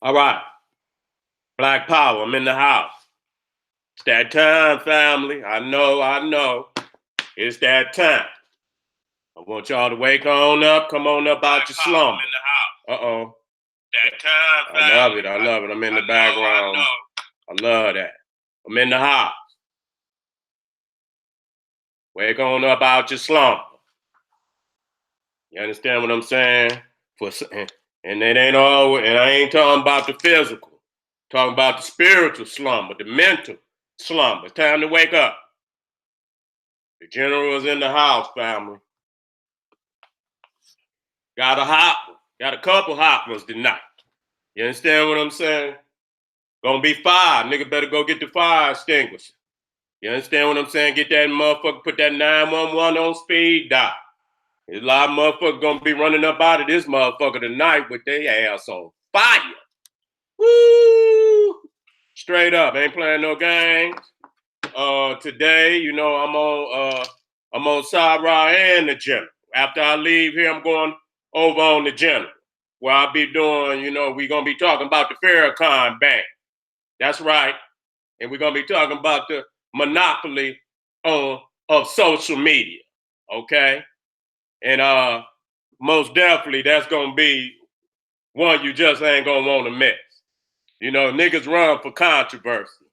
All right. Black Power, I'm in the house. It's that time, family. I know. It's that time. I want y'all to wake on up. Come on up out your slumber. Uh-oh. That time, family. I love it. I'm in the background. I love that. I'm in the house. Wake on up out your slumber. You understand what I'm saying? And it ain't all, and I ain't talking about the physical. I'm talking about the spiritual slumber, the mental slumber. It's time to wake up. The general is in the house, family. Got a couple hot ones tonight. You understand what I'm saying? Gonna be fire. Nigga better go get the fire extinguisher. You understand what I'm saying? Get that motherfucker, put that 911 on speed dial. There's a lot of motherfuckers gonna be running up out of this motherfucker tonight with their ass on fire. Woo! Straight up, ain't playing no games. Today, you know, I'm on Sarah and the general. After I leave here, I'm going over on the general, where I'll be doing, you know, we're gonna be talking about the Farrakhan Bank. That's right. And we're gonna be talking about the monopoly of social media. Okay. And most definitely that's gonna be one you just ain't gonna want to miss. You know, niggas run for controversy.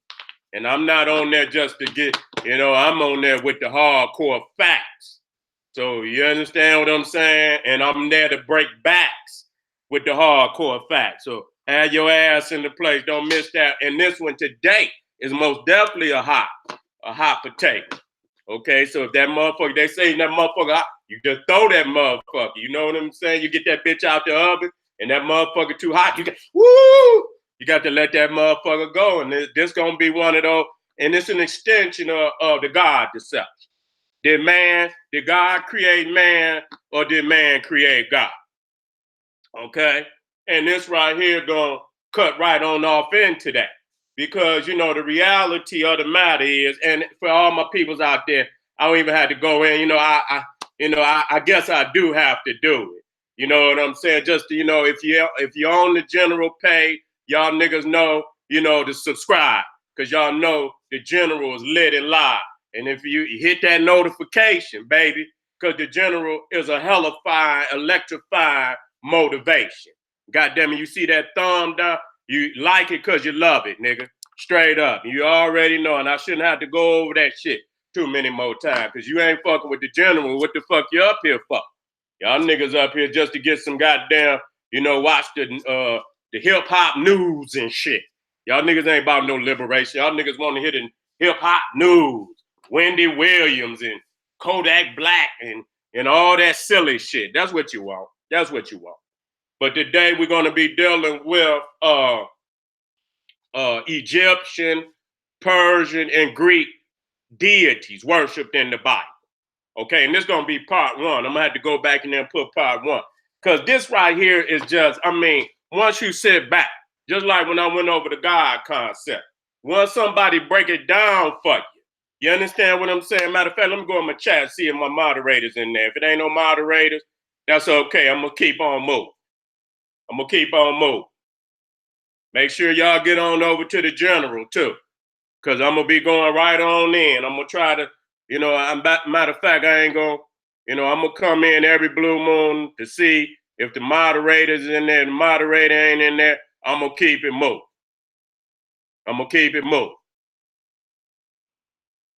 And I'm not on there just to get, you know, I'm on there with the hardcore facts. So you understand what I'm saying? And I'm there to break backs with the hardcore facts. So have your ass in the place. Don't miss that. And this one today is most definitely a hot potato. Okay, so if that motherfucker, they say that motherfucker hot, you just throw that motherfucker. You know what I'm saying? You get that bitch out the oven and that motherfucker too hot, you get, woo! You got to let that motherfucker go. And this gonna be one of those, and it's an extension of the God deception. Did God create man or did man create God? Okay? And this right here gonna cut right on off into that. Because, you know, the reality of the matter is, and for all my peoples out there, I don't even have to go in, you know, I guess I do have to do it. You know what I'm saying? Just to, you know, if you're on the general page, y'all niggas know, you know, to subscribe. Cause y'all know the general is lit and live. And if you hit that notification, baby, because the general is a hella fine, electrifying motivation. God damn it, you see that thumb down? You like it because you love it, nigga. Straight up. You already know, and I shouldn't have to go over that shit too many more times, because you ain't fucking with the general. What the fuck you up here for? Y'all niggas up here just to get some goddamn, you know, watch the hip hop news and shit. Y'all niggas ain't about no liberation. Y'all niggas want to hear the hip hop news. Wendy Williams and Kodak Black and all that silly shit. That's what you want. That's what you want. But today we're going to be dealing with Egyptian, Persian, and Greek deities worshipped in the Bible. Okay, and this is going to be part one. I'm going to have to go back and then put part one. Because this right here is just, I mean, once you sit back, just like when I went over the God concept, once somebody break it down for you, you understand what I'm saying? Matter of fact, let me go in my chat and see if my moderators in there. If it ain't no moderators, that's okay. I'm going to keep on moving. Make sure y'all get on over to the general too, because I'm going to be going right on in. I'm going to try to, you know, matter of fact, I ain't going to, you know, I'm going to come in every blue moon to see if the moderator's in there. The moderator ain't in there, I'm going to keep it moving.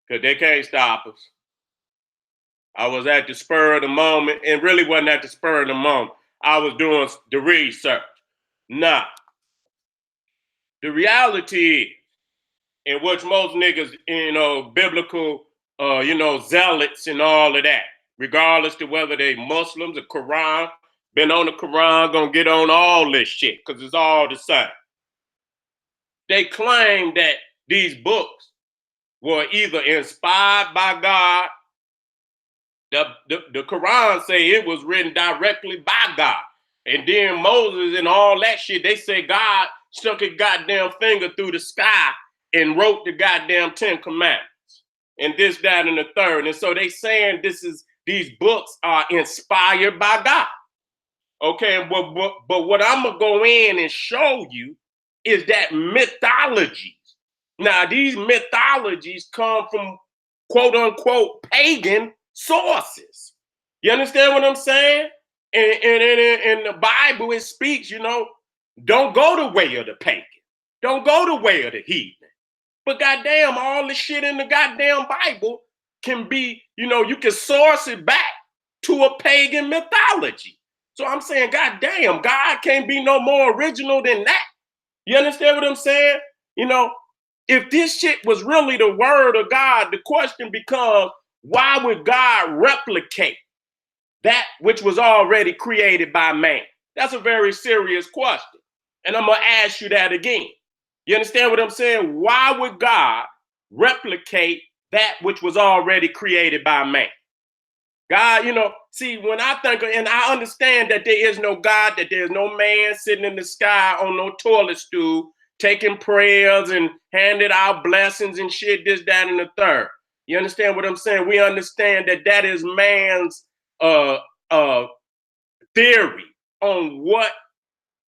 Because they can't stop us. I was at the spur of the moment, and really wasn't at the spur of the moment. I was doing the research. Now, the reality is, in which most niggas, you know, biblical, you know, zealots and all of that, regardless to whether they Muslims or Quran, been on the Quran, gonna get on all this shit, because it's all the same. They claim that these books were either inspired by God. The Quran say it was written directly by God. And then Moses and all that shit, they say God stuck a goddamn finger through the sky and wrote the goddamn 10 commandments and this, that, and the third. And so they saying these books are inspired by God. Okay, but what I'm gonna go in and show you is that mythologies. Now, these mythologies come from quote unquote pagan sources. You understand what I'm saying? And in the Bible, it speaks, don't go the way of the pagan. Don't go the way of the heathen. But goddamn, all the shit in the goddamn Bible can be, you can source it back to a pagan mythology. So I'm saying, goddamn, God can't be no more original than that. You understand what I'm saying? If this shit was really the word of God, the question becomes, why would God replicate that which was already created by man? That's a very serious question. And I'm going to ask you that again. You understand what I'm saying? Why would God replicate that which was already created by man? God, see, when I think, and I understand that there is no God, that there's no man sitting in the sky on no toilet stool, taking prayers and handing out blessings and shit, this, that, and the third. You understand what I'm saying? We understand that that is man's theory on what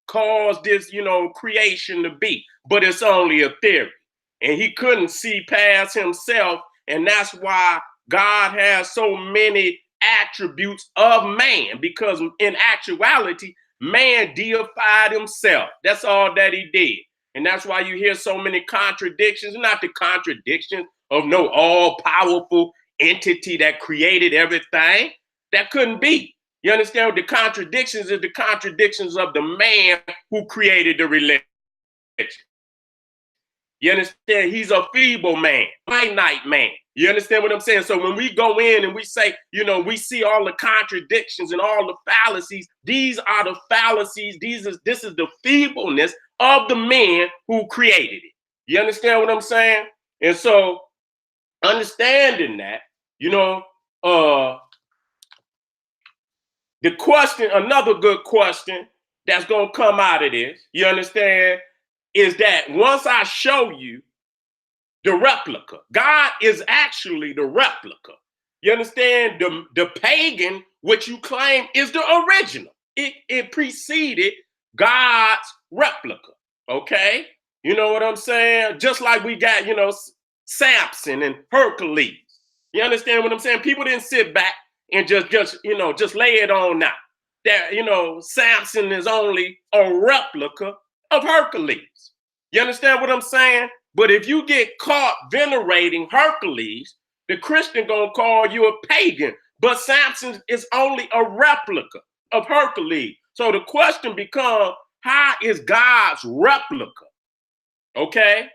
caused this, creation to be. But it's only a theory. And he couldn't see past himself. And that's why God has so many attributes of man, because in actuality, man deified himself. That's all that he did. And that's why you hear so many contradictions, not the contradictions of no all-powerful entity that created everything. That couldn't be. You understand? The contradictions is the contradictions of the man who created the religion. You understand? He's a feeble man, finite man. You understand what I'm saying? So when we go in and we say, we see all the contradictions and all the fallacies, these are the fallacies. This is the feebleness of the man who created it. You understand what I'm saying? And so understanding that, the question, another good question that's going to come out of this, you understand, is that once I show you the replica, God is actually the replica. You understand? The pagan, which you claim is the original. It preceded God's replica. Okay? You know what I'm saying? Just like we got, Samson and Hercules. You understand what I'm saying? People didn't sit back and just lay it on now. That, Samson is only a replica of Hercules. You understand what I'm saying? But if you get caught venerating Hercules, the Christian gonna call you a pagan. But Samson is only a replica of Hercules. So the question becomes, how is God's replica, okay,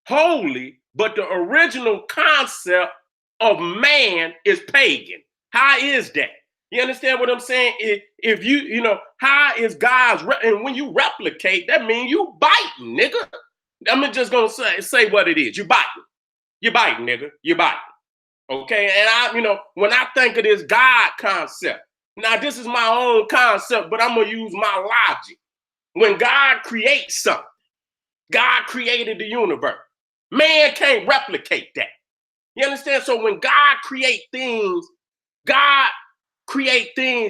holy, but the original concept of man is pagan? How is that? You understand what I'm saying? If how is God's, and when you replicate, that means you biting, nigga. I'm just gonna say what it is. You biting. You biting, nigga. You biting. Okay. And when I think of this God concept, now this is my own concept, but I'm gonna use my logic. When God creates something, God created the universe. Man can't replicate that. You understand? So when God create things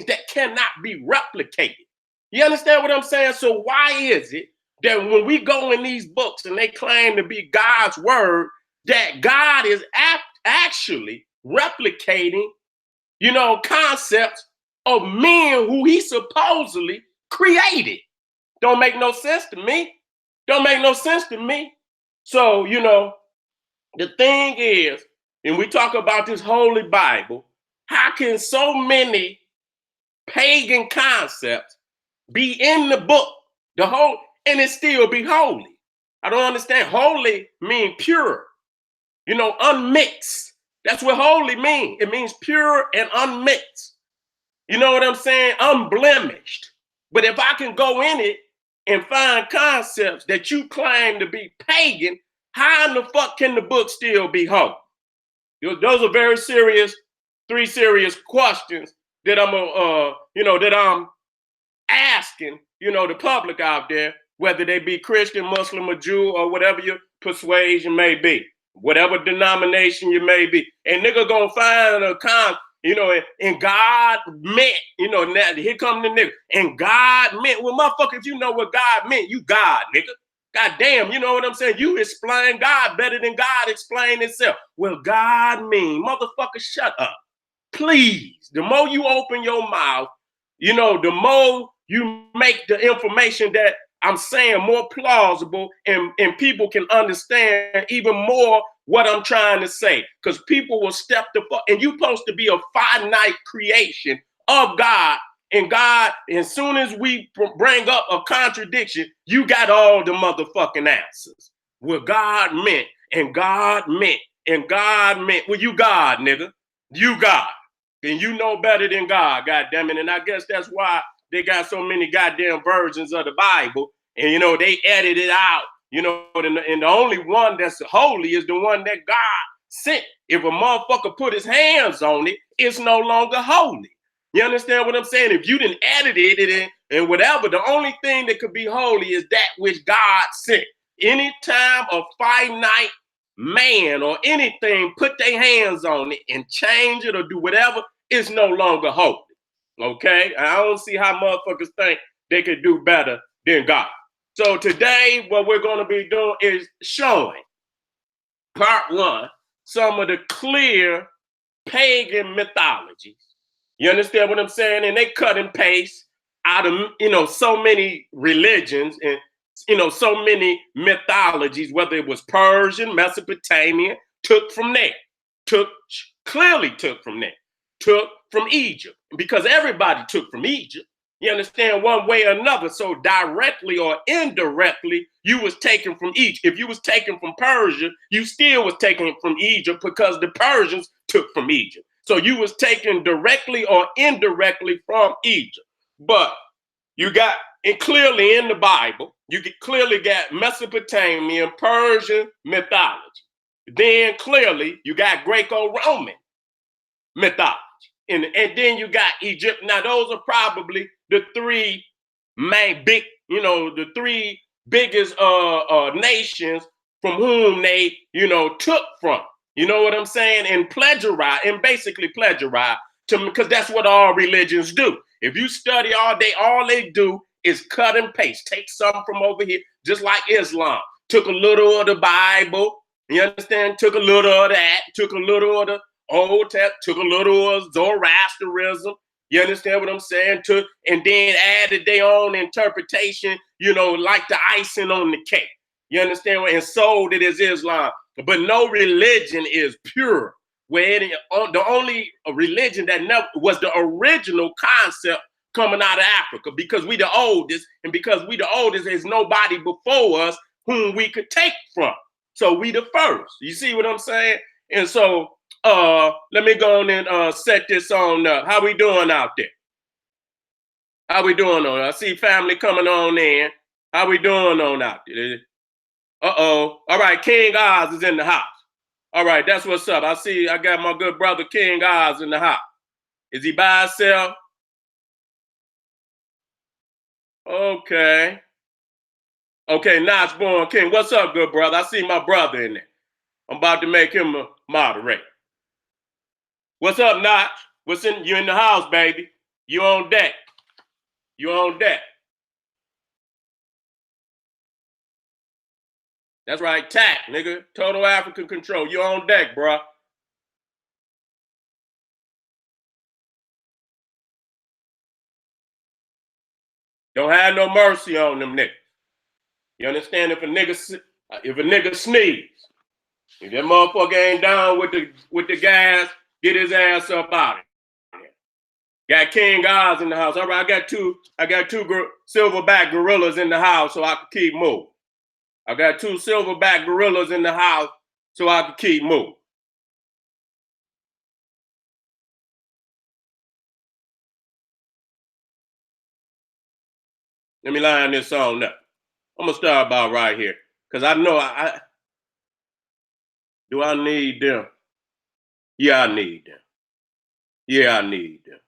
that cannot be replicated. You understand what I'm saying? So why is it that when we go in these books and they claim to be God's word, that God is actually replicating, concepts of men who he supposedly created? Don't make no sense to me. Don't make no sense to me. So, the thing is, and we talk about this Holy Bible, how can so many pagan concepts be in the book, and it still be holy? I don't understand. Holy means pure, unmixed. That's what holy means. It means pure and unmixed. You know what I'm saying? Unblemished. But if I can go in it and find concepts that you claim to be pagan, how in the fuck can the book still be holy? Those are three serious questions that I'm asking, the public out there, whether they be Christian, Muslim, or Jew, or whatever your persuasion may be, whatever denomination you may be. And nigga gonna find a and God meant, now here come the nigga, and God meant, well, motherfucker, if you know what God meant, you God, nigga. God damn, you know what I'm saying? You explain God better than God explain himself. Well, God mean, motherfucker, shut up. Please. The more you open your mouth, you know, the more you make the information that I'm saying more plausible, and people can understand even more what I'm trying to say. Because people will step the fuck, and you're supposed to be a finite creation of God. And God, as soon as we bring up a contradiction, you got all the motherfucking answers. Well, God meant, and God meant, and God meant. Well, you God, nigga. You God. And you know better than God, goddamn it. And I guess that's why they got so many goddamn versions of the Bible. And, you know, they edit it out, you know, and the only one that's holy is the one that God sent. If a motherfucker put his hands on it, it's no longer holy. You understand what I'm saying? If you didn't edit it and whatever, the only thing that could be holy is that which God sent. Anytime a finite man or anything put their hands on it and change it or do whatever, it's no longer holy. Okay? I don't see how motherfuckers think they could do better than God. So today, what we're going to be doing is showing, part one, some of the clear pagan mythologies. You understand what I'm saying? And they cut and paste out of, you know, so many religions and, you know, so many mythologies, whether it was Persian, Mesopotamian, took from there, clearly took from there, took from Egypt, because everybody took from Egypt. You understand, one way or another. So directly or indirectly, you was taken from Egypt. If you was taken from Persia, you still was taken from Egypt because the Persians took from Egypt. So you was taken directly or indirectly from Egypt. But you got, and clearly in the Bible, you clearly got Mesopotamian, Persian mythology. Then clearly you got Greco-Roman mythology. And then you got Egypt. Now those are probably the three main big, you know, the three biggest nations from whom they, you know, took from. You know what I'm saying? And plagiarize, and basically plagiarize, because that's what all religions do. If you study all day, all they do is cut and paste. Take something from over here, just like Islam. Took a little of the Bible, you understand? Took a little of that, took a little of the Old Testament, took a little of Zoroastrianism. You understand what I'm saying? Took, and then added their own interpretation, you know, like the icing on the cake. You understand what? And sold it as Islam. But no religion is pure. Where the only religion that never was the original concept coming out of Africa, because we the oldest, and because we the oldest, there's nobody before us whom we could take from. So we the first. You see what I'm saying? And so let me go on and set this on up. How we doing out there? How we doing on? I see family coming on in. How we doing on out there? Uh-oh. All right, King Oz is in the house. All right, that's what's up. I see I got my good brother King Oz in the house. Is he by himself? Okay. Okay, Notch Born King. What's up, good brother? I see my brother in there. I'm about to make him a moderator. What's up, Notch? What's in you in the house, baby? You on deck. You on deck. That's right, TAC, nigga. Total African Control. You on deck, bro. Don't have no mercy on them niggas. You understand? If a nigga sneeze, if that motherfucker ain't down with the gas, get his ass up out of here. Got King Oz in the house. All right, I got two silverback gorillas in the house so I can keep moving. I got two silverback gorillas in the house so I can keep moving. Let me line this on up. I'm gonna start about right here, cause I know do I need them? Yeah, I need them. Yeah, I need them.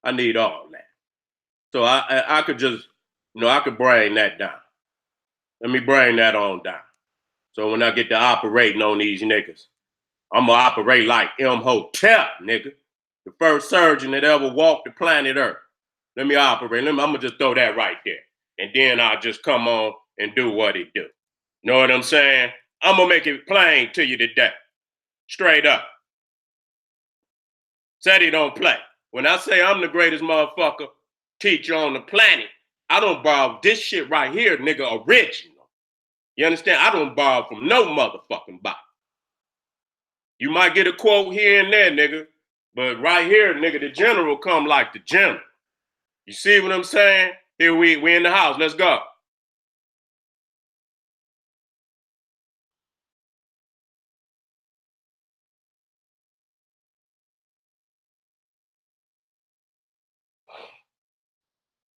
I need all that. So I could just, you know, I could bring that down. Let me bring that on down. So when I get to operating on these niggas, I'm gonna operate like Imhotep, nigga, the first surgeon that ever walked the planet Earth. Let me operate. I'm gonna just throw that right there, and then I'll just come on and do what he do. Know what I'm saying? I'm gonna make it plain to you today, straight up. Seti don't play. When I say I'm the greatest motherfucker teacher on the planet, I don't borrow this shit right here, nigga, original. You understand? I don't borrow from no motherfucking body. You might get a quote here and there, nigga, but right here, nigga, the general come like the general. You see what I'm saying? Here we in the house. Let's go.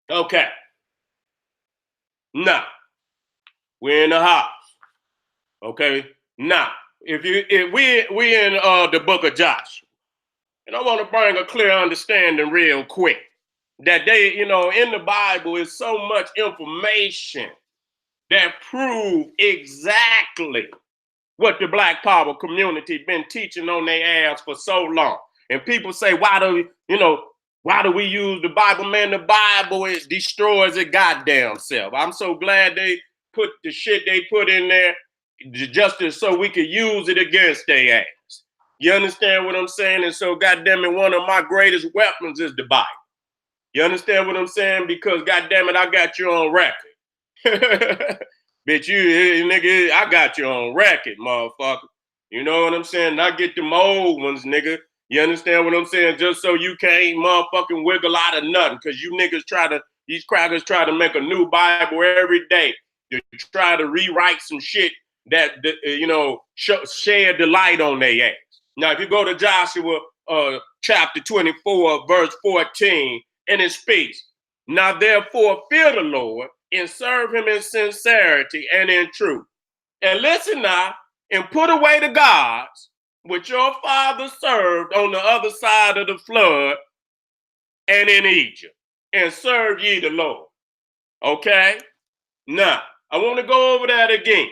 Okay. Now, we're in the house. Okay. Now, if we in the book of Joshua, and I want to bring a clear understanding real quick that they, in the Bible is so much information that prove exactly what the Black Power community been teaching on their ass for so long. And people say, why do we use the Bible? Man, the Bible, it destroys its goddamn self. I'm so glad they put the shit they put in there just so we could use it against their ass. You understand what I'm saying? And so, goddamn it, one of my greatest weapons is the Bible. You understand what I'm saying? Because, goddamn it, I got you on record. Bitch, you nigga, I got you on record, motherfucker. You know what I'm saying? I get them old ones, nigga. You understand what I'm saying? Just so you can't motherfucking wiggle out of nothing. Because you niggas these crackers try to make a new Bible every day. You try to rewrite some shit that shed the light on their ass. Now, if you go to Joshua chapter 24, verse 14, and it speaks, now therefore fear the Lord and serve him in sincerity and in truth. And listen now, and put away the gods which your fathers served on the other side of the flood and in Egypt, and serve ye the Lord. Okay? Now, I want to go over that again.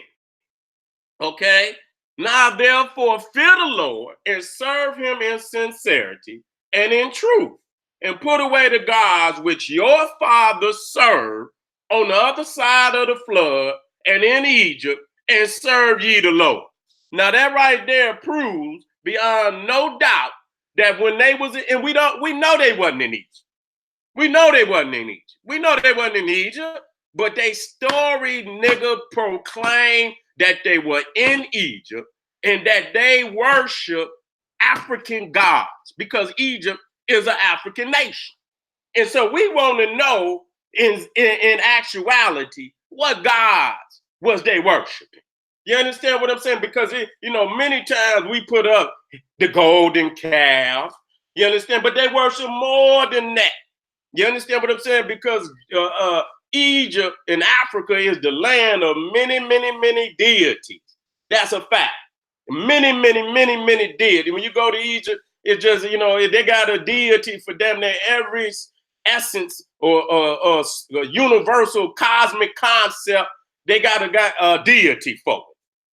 Okay? Now, therefore, fear the Lord and serve him in sincerity and in truth, and put away the gods which your fathers served on the other side of the flood and in Egypt, and serve ye the Lord. Now that right there proves beyond no doubt that when they was and we know they wasn't in Egypt. We know they wasn't in Egypt. We know they wasn't in Egypt, but they story nigga proclaim that they were in Egypt and that they worship African gods because Egypt is an African nation. And so we want to know in actuality what gods was they worshiping. You understand what I'm saying? Because many times we put up the golden calf. You understand? But they worship more than that. You understand what I'm saying? Because Egypt in Africa is the land of many, many, many deities. That's a fact. Many, many, many, many deities. When you go to Egypt, it's just, they got a deity for them there. Every essence or universal cosmic concept, they got a deity for it.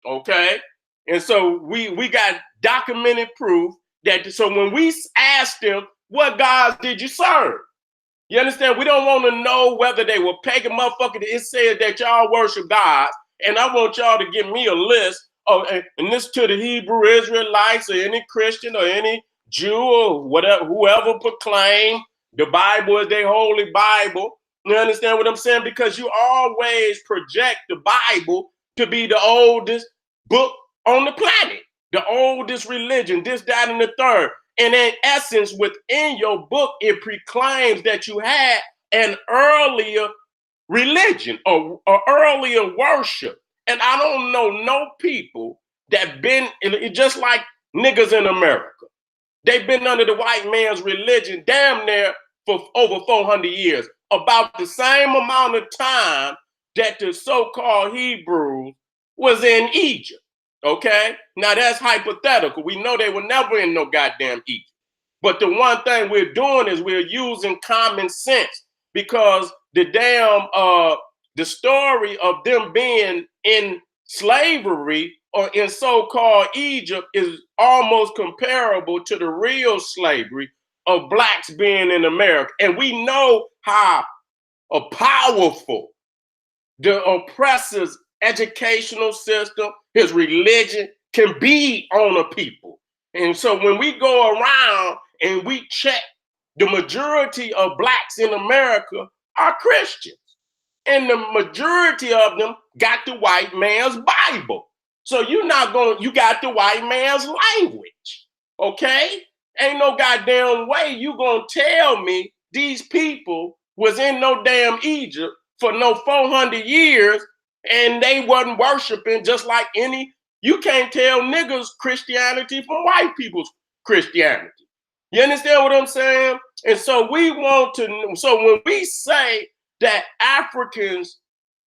Okay? And so we got documented proof that, so when we asked them, what gods did you serve? You understand? We don't want to know whether they were pagan motherfuckers. It says that y'all worship gods, and I want y'all to give me a list of, and this to the Hebrew Israelites or any Christian or any Jew or whatever, whoever proclaim the Bible is their holy Bible. You understand what I'm saying? Because you always project the Bible to be the oldest book on the planet, the oldest religion, this, that, and the third. And in essence, within your book, it proclaims that you had an earlier religion or earlier worship. And I don't know no people that been, just like niggas in America. They've been under the white man's religion damn near for over 400 years, about the same amount of time that the so-called Hebrews was in Egypt. Okay? Now that's hypothetical. We know they were never in no goddamn Egypt. But the one thing we're doing is we're using common sense, because the story of them being in slavery or in so-called Egypt is almost comparable to the real slavery of blacks being in America. And we know how powerful the oppressor's educational system, his religion can be on a people. And so when we go around and we check, the majority of blacks in America are Christians. And the majority of them got the white man's Bible. So you got the white man's language. Okay? Ain't no goddamn way you gonna tell me these people was in no damn Egypt for no 400 years and they wasn't worshiping just like any. You can't tell niggas Christianity from white people's Christianity. You understand what I'm saying? And so when we say that Africans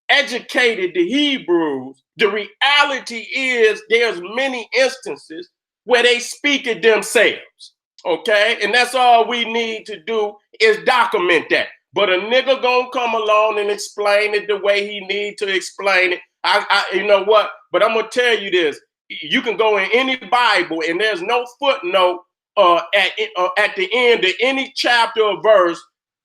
educated the Hebrews, the reality is there's many instances where they speak it themselves. Okay, and that's all we need to do is document that. But a nigga gonna come along and explain it the way he need to explain it. You know what? But I'm gonna tell you this: you can go in any Bible, and there's no footnote at the end of any chapter or verse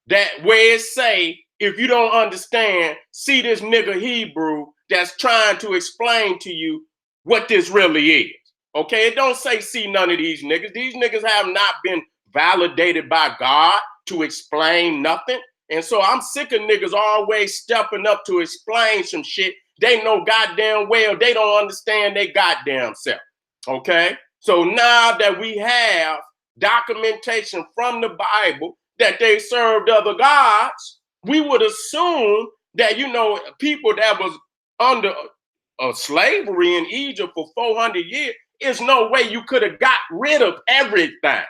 that where it say, if you don't understand, see this nigga Hebrew that's trying to explain to you what this really is. Okay, it don't say see none of these niggas. These niggas have not been validated by God to explain nothing. And so I'm sick of niggas always stepping up to explain some shit they know goddamn well they don't understand they goddamn self. Okay, so now that we have documentation from the Bible that they served other gods, we would assume that, you know, people that was under slavery in Egypt for 400 years, there's no way you could have got rid of everything.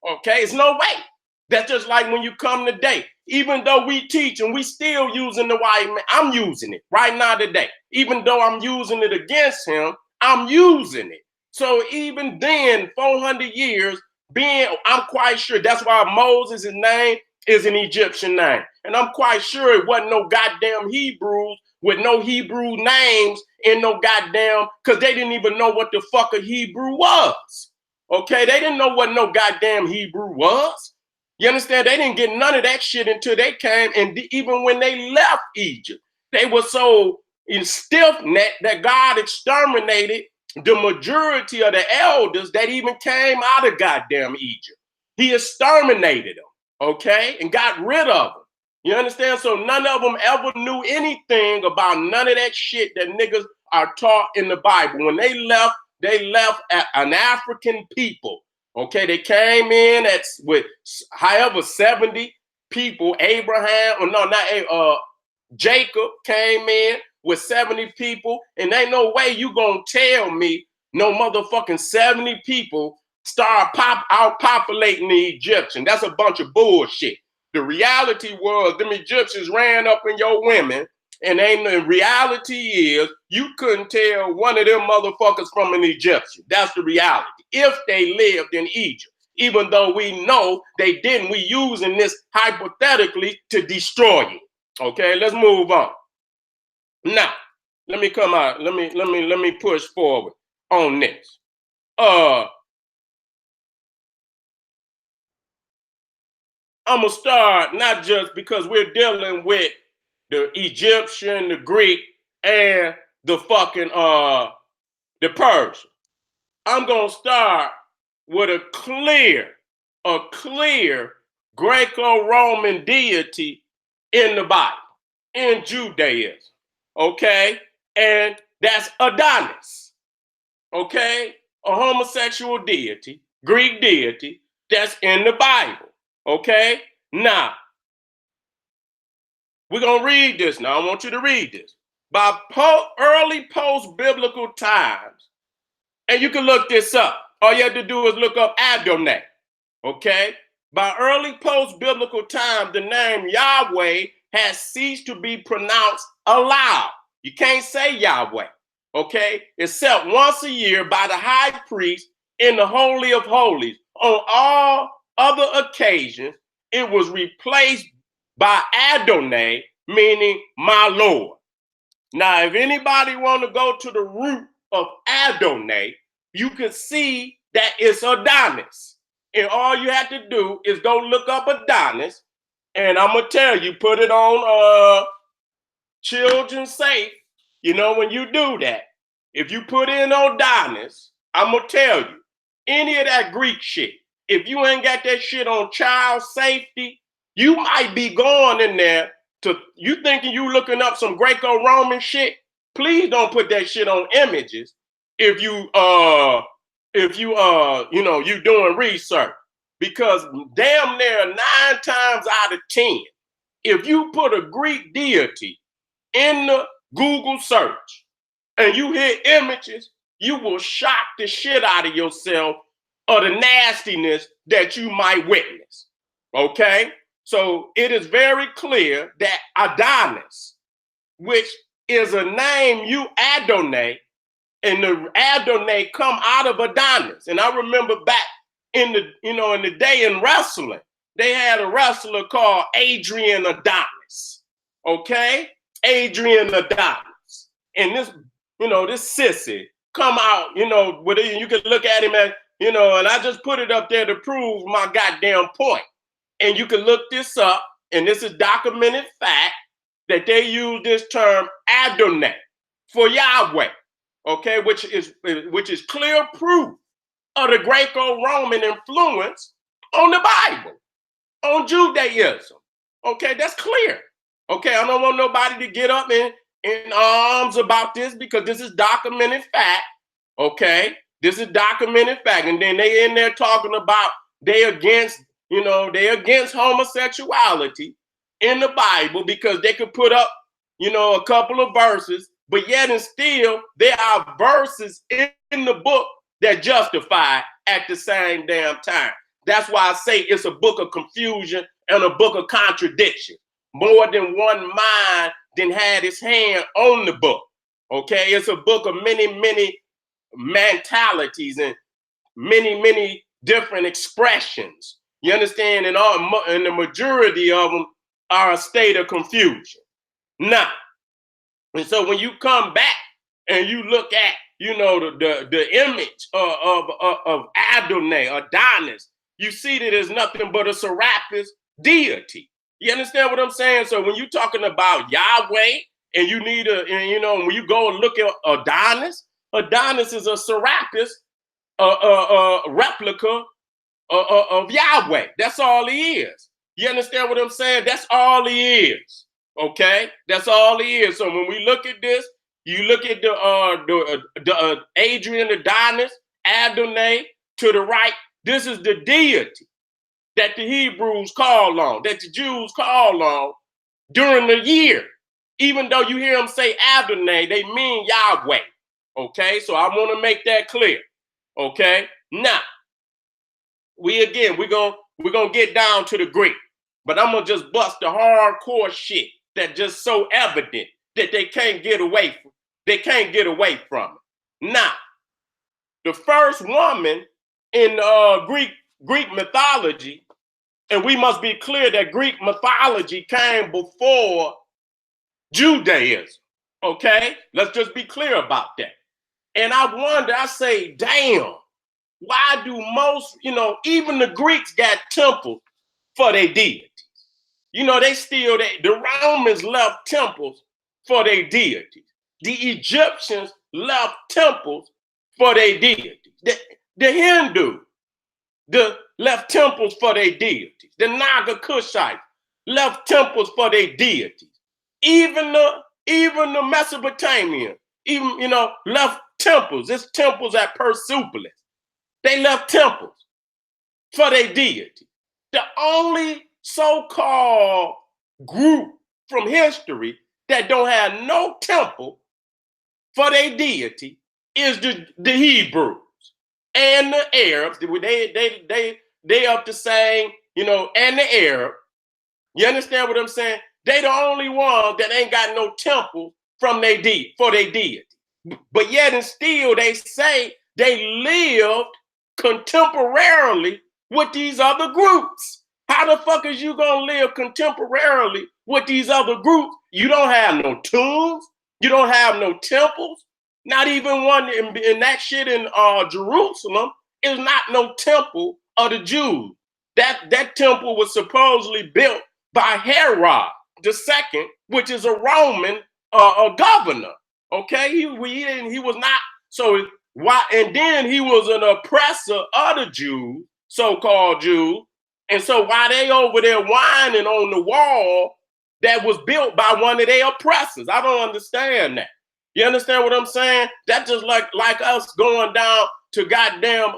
Okay, it's no way. That's just like when you come today. Even though we teach and we still using the white man, I'm using it right now today. Even though I'm using it against him, I'm using it. So even then, 400 years, I'm quite sure that's why Moses' name is an Egyptian name. And I'm quite sure it wasn't no goddamn Hebrews with no Hebrew names in no goddamn, because they didn't even know what the fuck a Hebrew was. Okay, they didn't know what no goddamn Hebrew was. You understand? They didn't get none of that shit until they came, and even when they left Egypt, they were so stiff-necked that God exterminated the majority of the elders that even came out of goddamn Egypt. He exterminated them, okay, and got rid of them. You understand? So none of them ever knew anything about none of that shit that niggas are taught in the Bible. When they left an African people. Okay, they came in with however 70 people. Jacob came in with 70 people, and ain't no way you gonna tell me no motherfucking 70 people start out-populating the Egyptian. That's a bunch of bullshit. The reality was them Egyptians ran up in your women, and the reality is you couldn't tell one of them motherfuckers from an Egyptian. That's the reality. If they lived in Egypt, even though we know they didn't, we using this hypothetically to destroy it. Okay, let's move on. Now, let me come out. Let me push forward on this. I'm gonna start not just because we're dealing with the Egyptian, the Greek, and the fucking the Persian. I'm gonna start with a clear Greco-Roman deity in the Bible, in Judaism. Okay? And that's Adonis. Okay? A homosexual deity, Greek deity, that's in the Bible. Okay? Now, we're going to read this now. I want you to read this. By early post-biblical times, and you can look this up. All you have to do is look up Adonai. Okay? By early post-biblical time, the name Yahweh has ceased to be pronounced aloud. You can't say Yahweh, okay? Except once a year by the high priest in the Holy of Holies. On all other occasions, it was replaced by Adonai, meaning my Lord. Now, if anybody want to go to the root of Adonai, you can see that it's Adonis. And all you have to do is go look up Adonis, and I'm going to tell you, put it on children safe, you know, when you do that, if you put in Adonis, I'm gonna tell you, any of that Greek shit, if you ain't got that shit on child safety, you might be going in there to, you thinking you looking up some Greco-Roman shit. Please don't put that shit on images if you you know, you doing research, because damn near 9 times out of 10, if you put a Greek deity in the Google search and you hit images, you will shock the shit out of yourself of the nastiness that you might witness. Okay? So it is very clear that Adonis, which is a name you Adonai, and the Adonai come out of Adonis. And I remember back in the, you know, in the day in wrestling, they had a wrestler called Adrian Adonis. Okay? Adrian Adonis. And this, you know, this sissy come out, you know, with it, you can look at him as, you know, and I just put it up there to prove my goddamn point. And you can look this up, and this is documented fact that they use this term Adonai for Yahweh. Okay, which is clear proof of the Greco-Roman influence on the Bible, on Judaism. Okay, that's clear. Okay, I don't want nobody to get up in arms about this, because this is documented fact. Okay, this is documented fact. And then they in there talking about they against homosexuality in the Bible, because they could put up, you know, a couple of verses, but yet and still there are verses in the book that justify at the same damn time. That's why I say it's a book of confusion and a book of contradiction. More than one mind then had his hand on the book. Okay, it's a book of many, many mentalities and many, many different expressions. You understand? And the majority of them are a state of confusion. Now, and so when you come back and you look at, you know, the image of Adonai, Adonis, you see that it's nothing but a Serapis deity. You understand what I'm saying? So when you're talking about Yahweh, and you need and you know, when you go and look at Adonis, Adonis is a Serapis replica of Yahweh. That's all he is. You understand what I'm saying? That's all he is. Okay, that's all he is. So when we look at this, you look at the Adrian Adonis, Adonai to the right. This is the deity that the Hebrews call on, that the Jews call on during the year. Even though you hear them say Adonai, they mean Yahweh. Okay, so I want to make that clear. Okay, now we're gonna get down to the Greek, but I'm gonna just bust the hardcore shit that just so evident that they can't get away from. They can't get away from it. Now, the first woman in Greek mythology, and we must be clear that Greek mythology came before Judaism. Okay, let's just be clear about that. And I wonder, I say, damn, why do most, you know, even the Greeks got temples for their deities? You know, the Romans left temples for their deities. The Egyptians left temples for their deities. The Hindu left temples for their deities. The Naga Kushites left temples for their deities. Even the Mesopotamians, even, you know, left temples. There's temples at Persepolis. They left temples for their deity. The only so-called group from history that don't have no temple for their deity is the Hebrews and the Arabs. They up the same, you know, and the Arab. You understand what I'm saying? They the only ones that ain't got no temple for their deity. But yet and still they say they lived contemporarily with these other groups. How the fuck is you gonna live contemporarily with these other groups? You don't have no tombs. You don't have no temples. Not even one in that shit in Jerusalem is not no temple of the Jews. That temple was supposedly built by Herod II, which is a Roman a governor. Okay, he was not. So why? And then he was an oppressor of the Jews, so-called Jews. And so while they over there whining on the wall that was built by one of their oppressors, I don't understand that. You understand what I'm saying? That's just like us going down to goddamn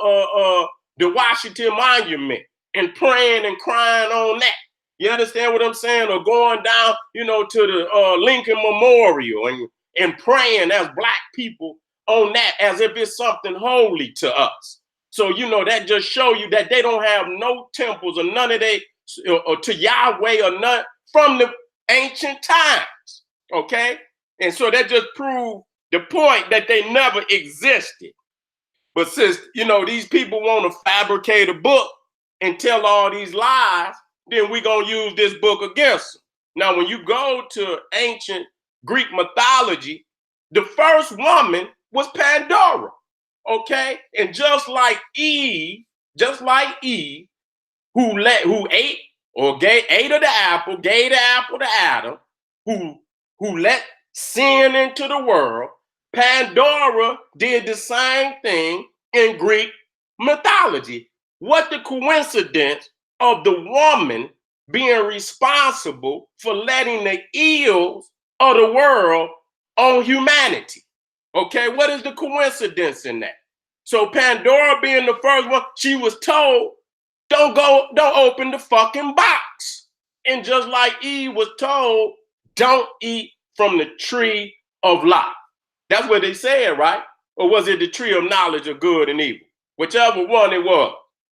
the Washington Monument and praying and crying on that. You understand what I'm saying? Or going down, to the Lincoln Memorial and praying as black people on that as if it's something holy to us. So, that just show you that they don't have no temples or none of they or to Yahweh or none from the ancient times. Okay. And so that just proved the point that they never existed. But since, these people want to fabricate a book and tell all these lies, then we're going to use this book against them. Now, when you go to ancient Greek mythology, the first woman was Pandora. Okay? And just like Eve, who ate or ate of the apple, gave the apple to Adam, who let sin into the world, Pandora did the same thing in Greek mythology. What the coincidence of the woman being responsible for letting the ills of the world on humanity? Okay, what is the coincidence in that? So Pandora being the first one, she was told, don't open the fucking box. And just like Eve was told, don't eat from the tree of life. That's what they said, right? Or was it the tree of knowledge of good and evil? Whichever one it was,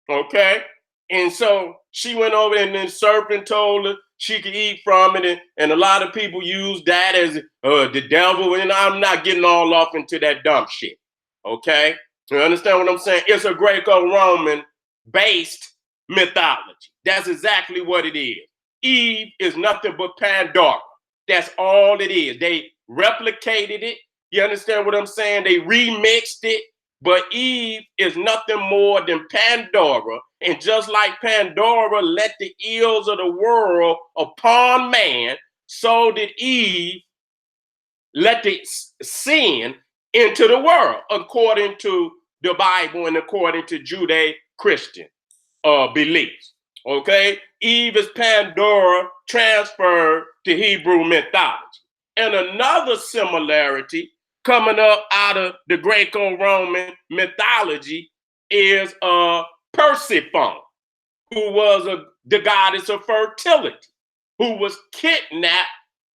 okay? And so she went over and then serpent told her she could eat from it. And a lot of people use that as the devil. And I'm not getting all off into that dumb shit, okay? You understand what I'm saying? It's a Greco-Roman based mythology. That's exactly what it is. Eve is nothing but Pandora. That's all it is. They replicated it. You understand what I'm saying? They remixed it. But Eve is nothing more than Pandora. And just like Pandora let the ills of the world upon man, so did Eve let the sin into the world, according to the Bible and according to Judeo-Christian beliefs. Okay? Eve is Pandora transferred to Hebrew mythology. And another similarity coming up out of the Greco-Roman mythology is Persephone, who was the goddess of fertility, who was kidnapped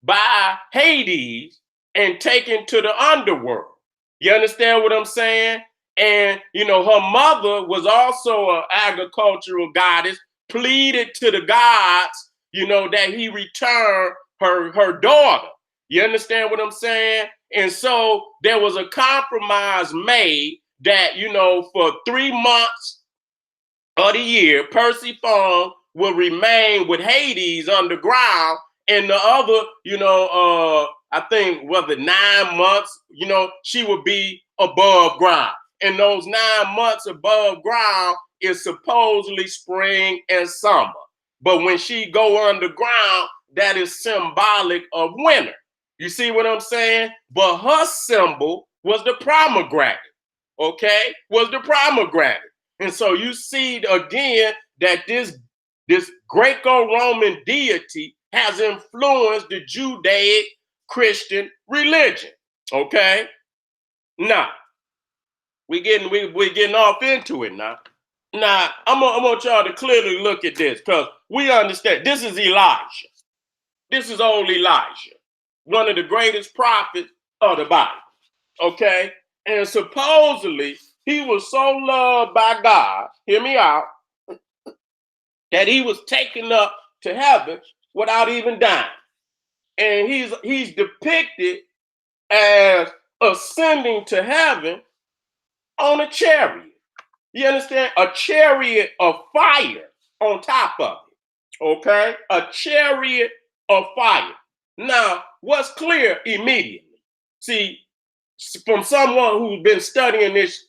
by Hades and taken to the underworld. You understand what I'm saying? And, her mother was also an agricultural goddess, pleaded to the gods, that he return her daughter. You understand what I'm saying? And so there was a compromise made that, for 3 months of the year, Persephone will remain with Hades underground, and the other, I think, 9 months, she would be above ground. And those 9 months above ground is supposedly spring and summer. But when she go underground, that is symbolic of winter. You see what I'm saying? But her symbol was the pomegranate, okay? Was the pomegranate. And so you see again that this Greco-Roman deity has influenced the Judeo-Christian religion, okay? Now, we're getting off into it now. Now, I want y'all to clearly look at this because we understand this is Elijah. This is old Elijah, one of the greatest prophets of the Bible, okay? And supposedly, he was so loved by God, hear me out, that he was taken up to heaven without even dying. And he's depicted as ascending to heaven on a chariot. You understand? A chariot of fire on top of it, okay? A chariot of fire. Now, what's clear immediately? See, from someone who's been studying this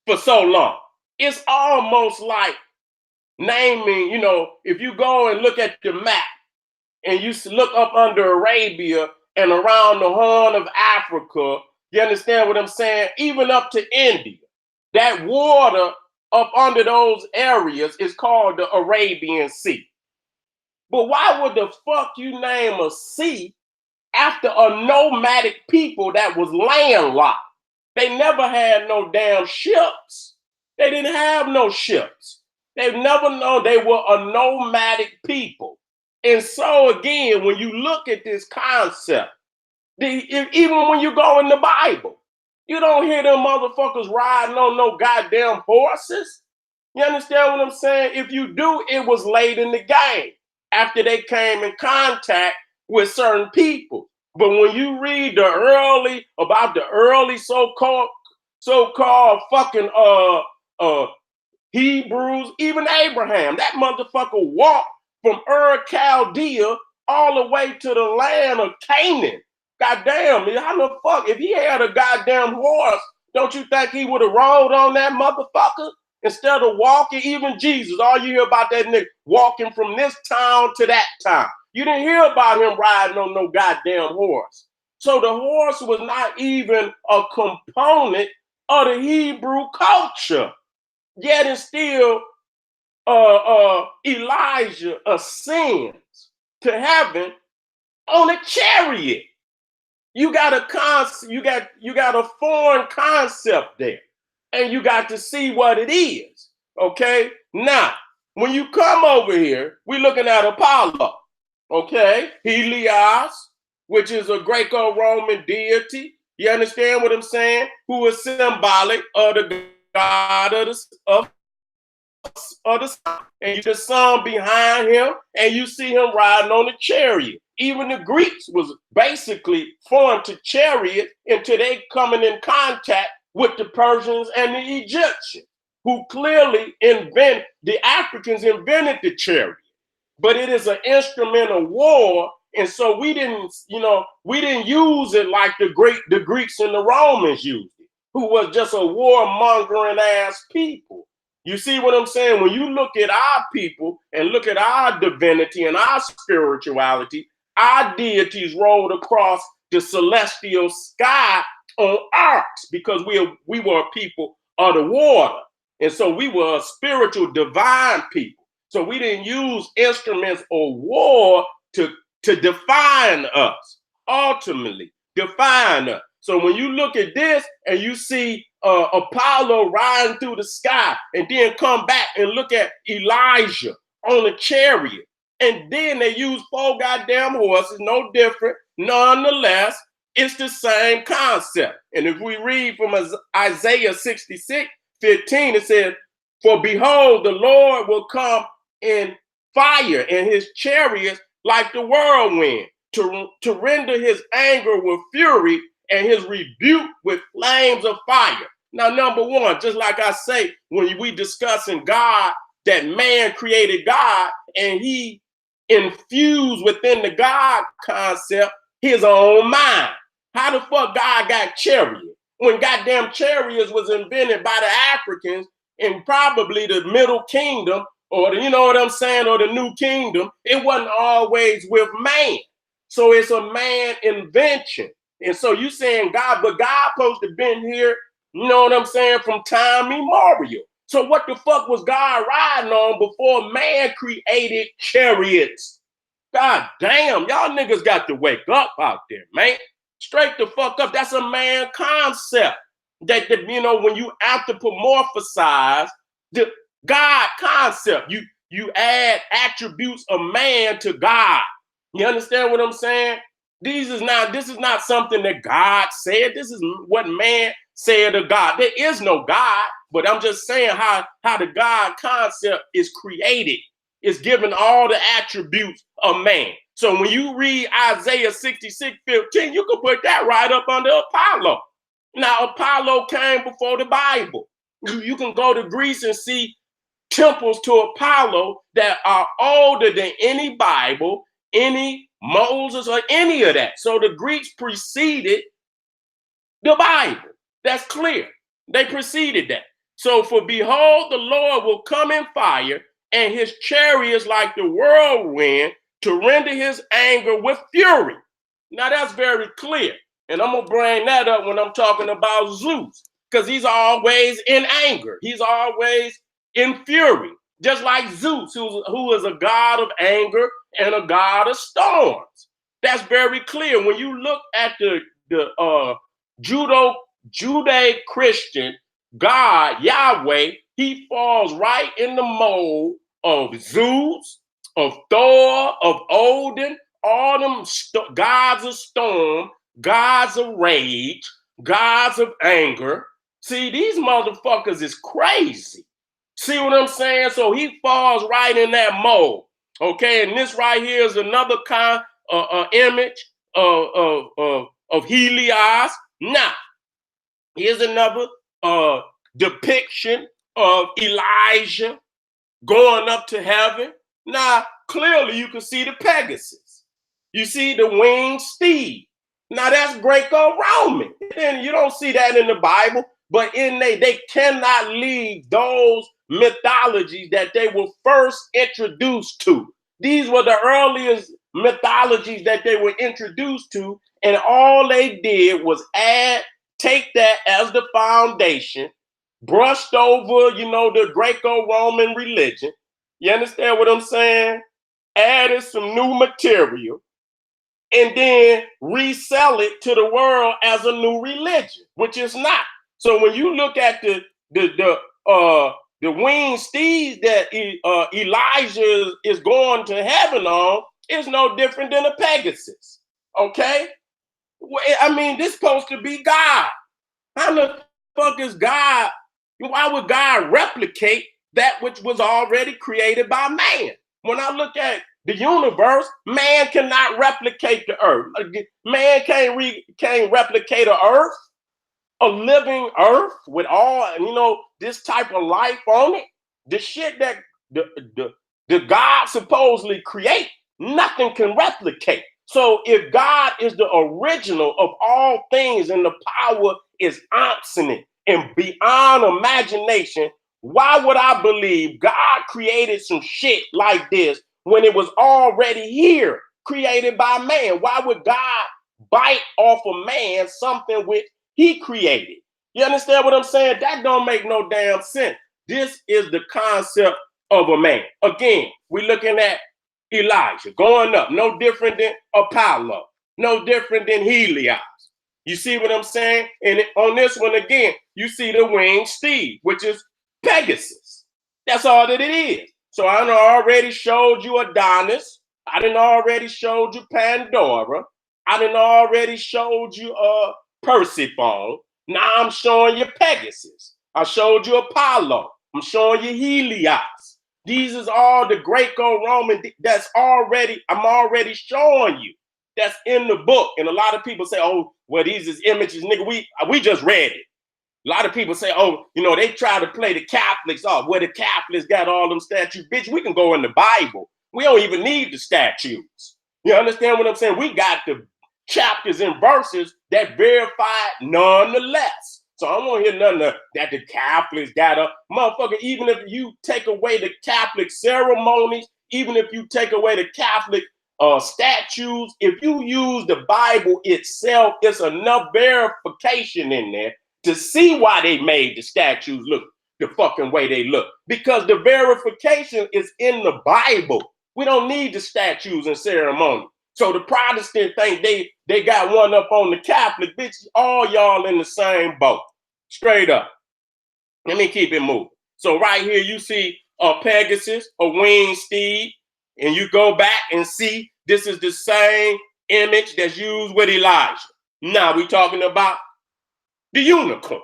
for so long, it's almost like naming, if you go and look at the map and you look up under Arabia and around the Horn of Africa. You understand what I'm saying? Even up to India. That water up under those areas is called the Arabian Sea. But why would the fuck you name a sea after a nomadic people that was landlocked? They never had no damn ships. They didn't have no ships. They've never known they were a nomadic people. And so again, when you look at this concept, even when you go in the Bible, you don't hear them motherfuckers riding on no goddamn horses. You understand what I'm saying? If you do, it was late in the game after they came in contact with certain people. But when you read about the early so-called fucking Hebrews, even Abraham, that motherfucker walked from Chaldea all the way to the land of Canaan. Goddamn, how the fuck? If he had a goddamn horse, don't you think he would have rode on that motherfucker instead of walking? Even Jesus, all you hear about that nigga walking from this town to that town. You didn't hear about him riding on no goddamn horse. So the horse was not even a component of the Hebrew culture. Yet and still, Elijah ascends to heaven on a chariot. You got a foreign concept there, and you got to see what it is. Okay, now when you come over here, we're looking at Apollo. Okay, Helios, which is a Greco-Roman deity. You understand what I'm saying? Who is symbolic of the god of the sun. And you the sun behind him, and you see him riding on a chariot. Even the Greeks was basically foreign to chariot until they coming in contact with the Persians and the Egyptians, who clearly the Africans invented the chariot. But it is an instrument of war, and so we didn't use it like the Greeks and the Romans used it, who was just a warmongering ass people. You see what I'm saying? When you look at our people and look at our divinity and our spirituality, our deities rolled across the celestial sky on arcs because we were a people of the water. And so we were a spiritual divine people. So we didn't use instruments of war to define us, ultimately define us. So when you look at this and you see Apollo riding through the sky, and then come back and look at Elijah on a chariot, and then they use 4 goddamn horses, no different. Nonetheless, it's the same concept. And if we read from Isaiah 66:15, it says, "For behold, the Lord will come in fire, and his chariots like the whirlwind, to render his anger with fury and his rebuke with flames of fire." Now, number one, just like I say, when we discussing God, that man created God, and he infused within the God concept his own mind. How the fuck God got chariot? When goddamn chariots was invented by the Africans in probably the Middle Kingdom, or you know what I'm saying, or the New Kingdom, it wasn't always with man. So it's a man invention. And so you saying God, but God supposed to been here, you know what I'm saying, from time immemorial. So what the fuck was God riding on before man created chariots? God damn, y'all niggas got to wake up out there, man. Straight the fuck up. That's a man concept. That you know, when you anthropomorphize the God concept, you add attributes of man to God. You understand what I'm saying? This is not something that God said. This is what man said of God. There is no God, but I'm just saying how the God concept is created. It's given all the attributes of man. So when you read Isaiah 66:15, you can put that right up under Apollo. Now, Apollo came before the Bible. You can go to Greece and see temples to Apollo that are older than any Bible, any Moses, or any of that. So the Greeks preceded the Bible. That's clear. They preceded that. So for behold, the Lord will come in fire, and his chariots like the whirlwind, to render his anger with fury. Now that's very clear. And I'm going to bring that up when I'm talking about Zeus, because he's always in anger. He's always in fury, just like Zeus, who is a god of anger and a god of storms. That's very clear. When you look at the Judeo-Christian God, Yahweh, he falls right in the mold of Zeus, of Thor, of Odin, all them gods of storm, gods of rage, gods of anger. See, these motherfuckers is crazy. See what I'm saying? So he falls right in that mold. Okay, and this right here is another kind image of Helios. Now, here's another depiction of Elijah going up to heaven. Now, clearly you can see the Pegasus. You see the winged steed. Now that's Greco-Roman. And you don't see that in the Bible, but they cannot leave those mythologies that they were first introduced to. These were the earliest mythologies that they were introduced to, and all they did was take that as the foundation, brushed over, the Greco-Roman religion. You understand what I'm saying? Added some new material, and then resell it to the world as a new religion, which is not. So when you look at the winged steeds that Elijah is going to heaven on, it's no different than a Pegasus. Okay? I mean, this is supposed to be God. How the fuck is God? Why would God replicate that which was already created by man? When I look at the universe, man cannot replicate the earth. Man can't replicate an earth, a living earth with all, this type of life on it. The shit that the God supposedly create, nothing can replicate. So if God is the original of all things and the power is obstinate and beyond imagination, why would I believe God created some shit like this when it was already here, created by man? Why would God bite off of man something which he created? You understand what I'm saying? That don't make no damn sense. This is the concept of a man. Again, we're looking at Elijah going up, no different than Apollo, no different than Helios. You see what I'm saying? And on this one again, you see the winged steed, which is Pegasus. That's all that it is. So I done already showed you Adonis. I done already showed you Pandora. I done already showed you Persephone. Now I'm showing you Pegasus. I showed you Apollo. I'm showing you Helios. These is all the Greco-Roman I'm already showing you. That's in the book. And a lot of people say, oh, well, these is images, nigga. We just read it. A lot of people say, oh, they try to play the Catholics off. Where the Catholics got all them statues. Bitch, we can go in the Bible. We don't even need the statues. You understand what I'm saying? We got the chapters and verses that verify it nonetheless. So I don't want to hear nothing that the Catholics got up. Motherfucker, even if you take away the Catholic ceremonies, even if you take away the Catholic statues, if you use the Bible itself, it's enough verification in there to see why they made the statues look the fucking way they look. Because the verification is in the Bible. We don't need the statues and ceremony. So the Protestant think they got one up on the Catholic. Bitch, all y'all in the same boat. Straight up. Let me keep it moving. So right here you see a Pegasus, a winged steed, and you go back and see this is the same image that's used with Elijah. Now we're talking about the unicorn,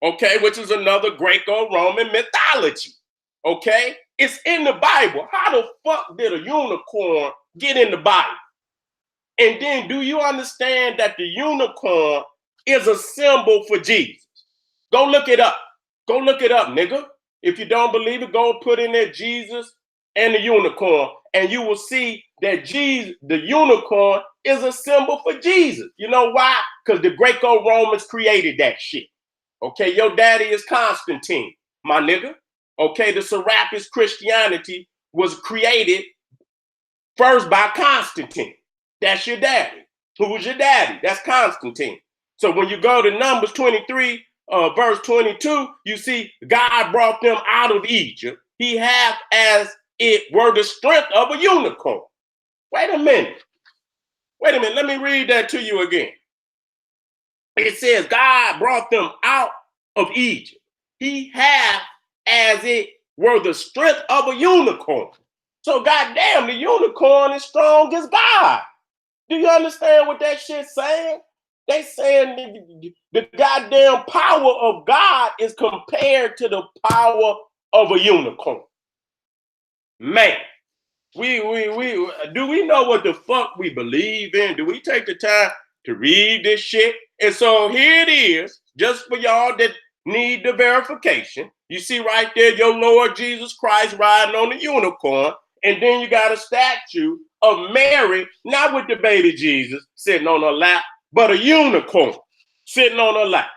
okay, which is another Greco-Roman mythology, okay? It's in the Bible. How the fuck did a unicorn get in the Bible? And then do you understand that the unicorn is a symbol for Jesus? Go look it up. Go look it up, nigga. If you don't believe it, go put in there Jesus and the unicorn, and you will see that Jesus, the unicorn, is a symbol for Jesus. You know why? Because the Greco-Romans created that shit. Okay, your daddy is Constantine, my nigga. Okay, the Serapis Christianity was created first by Constantine. That's your daddy. Who was your daddy? That's Constantine. So when you go to Numbers 23, verse 22, you see God brought them out of Egypt. He hath as it were the strength of a unicorn. Wait a minute. Let me read that to you again. It says God brought them out of Egypt. He hath as it were the strength of a unicorn. So goddamn, the unicorn is strong as God. Do you understand what that shit's saying? They saying the goddamn power of God is compared to the power of a unicorn. Man, we do we know what the fuck we believe in? Do we take the time to read this shit? And so here it is, just for y'all that need the verification. You see right there, your Lord Jesus Christ riding on the unicorn, and then you got a statue of Mary, not with the baby Jesus sitting on her lap, but a unicorn sitting on her lap.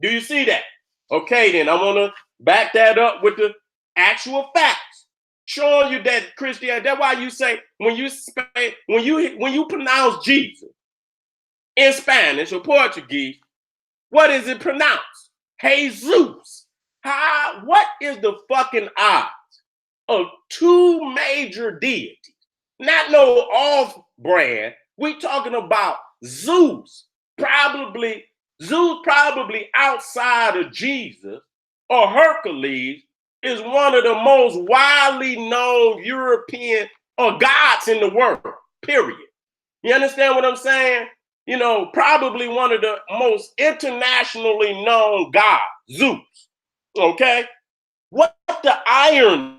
Do you see that? Okay, then I'm gonna back that up with the actual facts, showing you that Christianity. That's why you say when you pronounce Jesus in Spanish or Portuguese, what is it pronounced? Jesus. What is the fucking odds of two major deities? Not no off brand. We talking about Zeus probably outside of Jesus or Hercules is one of the most widely known European gods in the world, period. You understand what I'm saying? You know, probably one of the most internationally known gods, Zeus. Okay? What the irony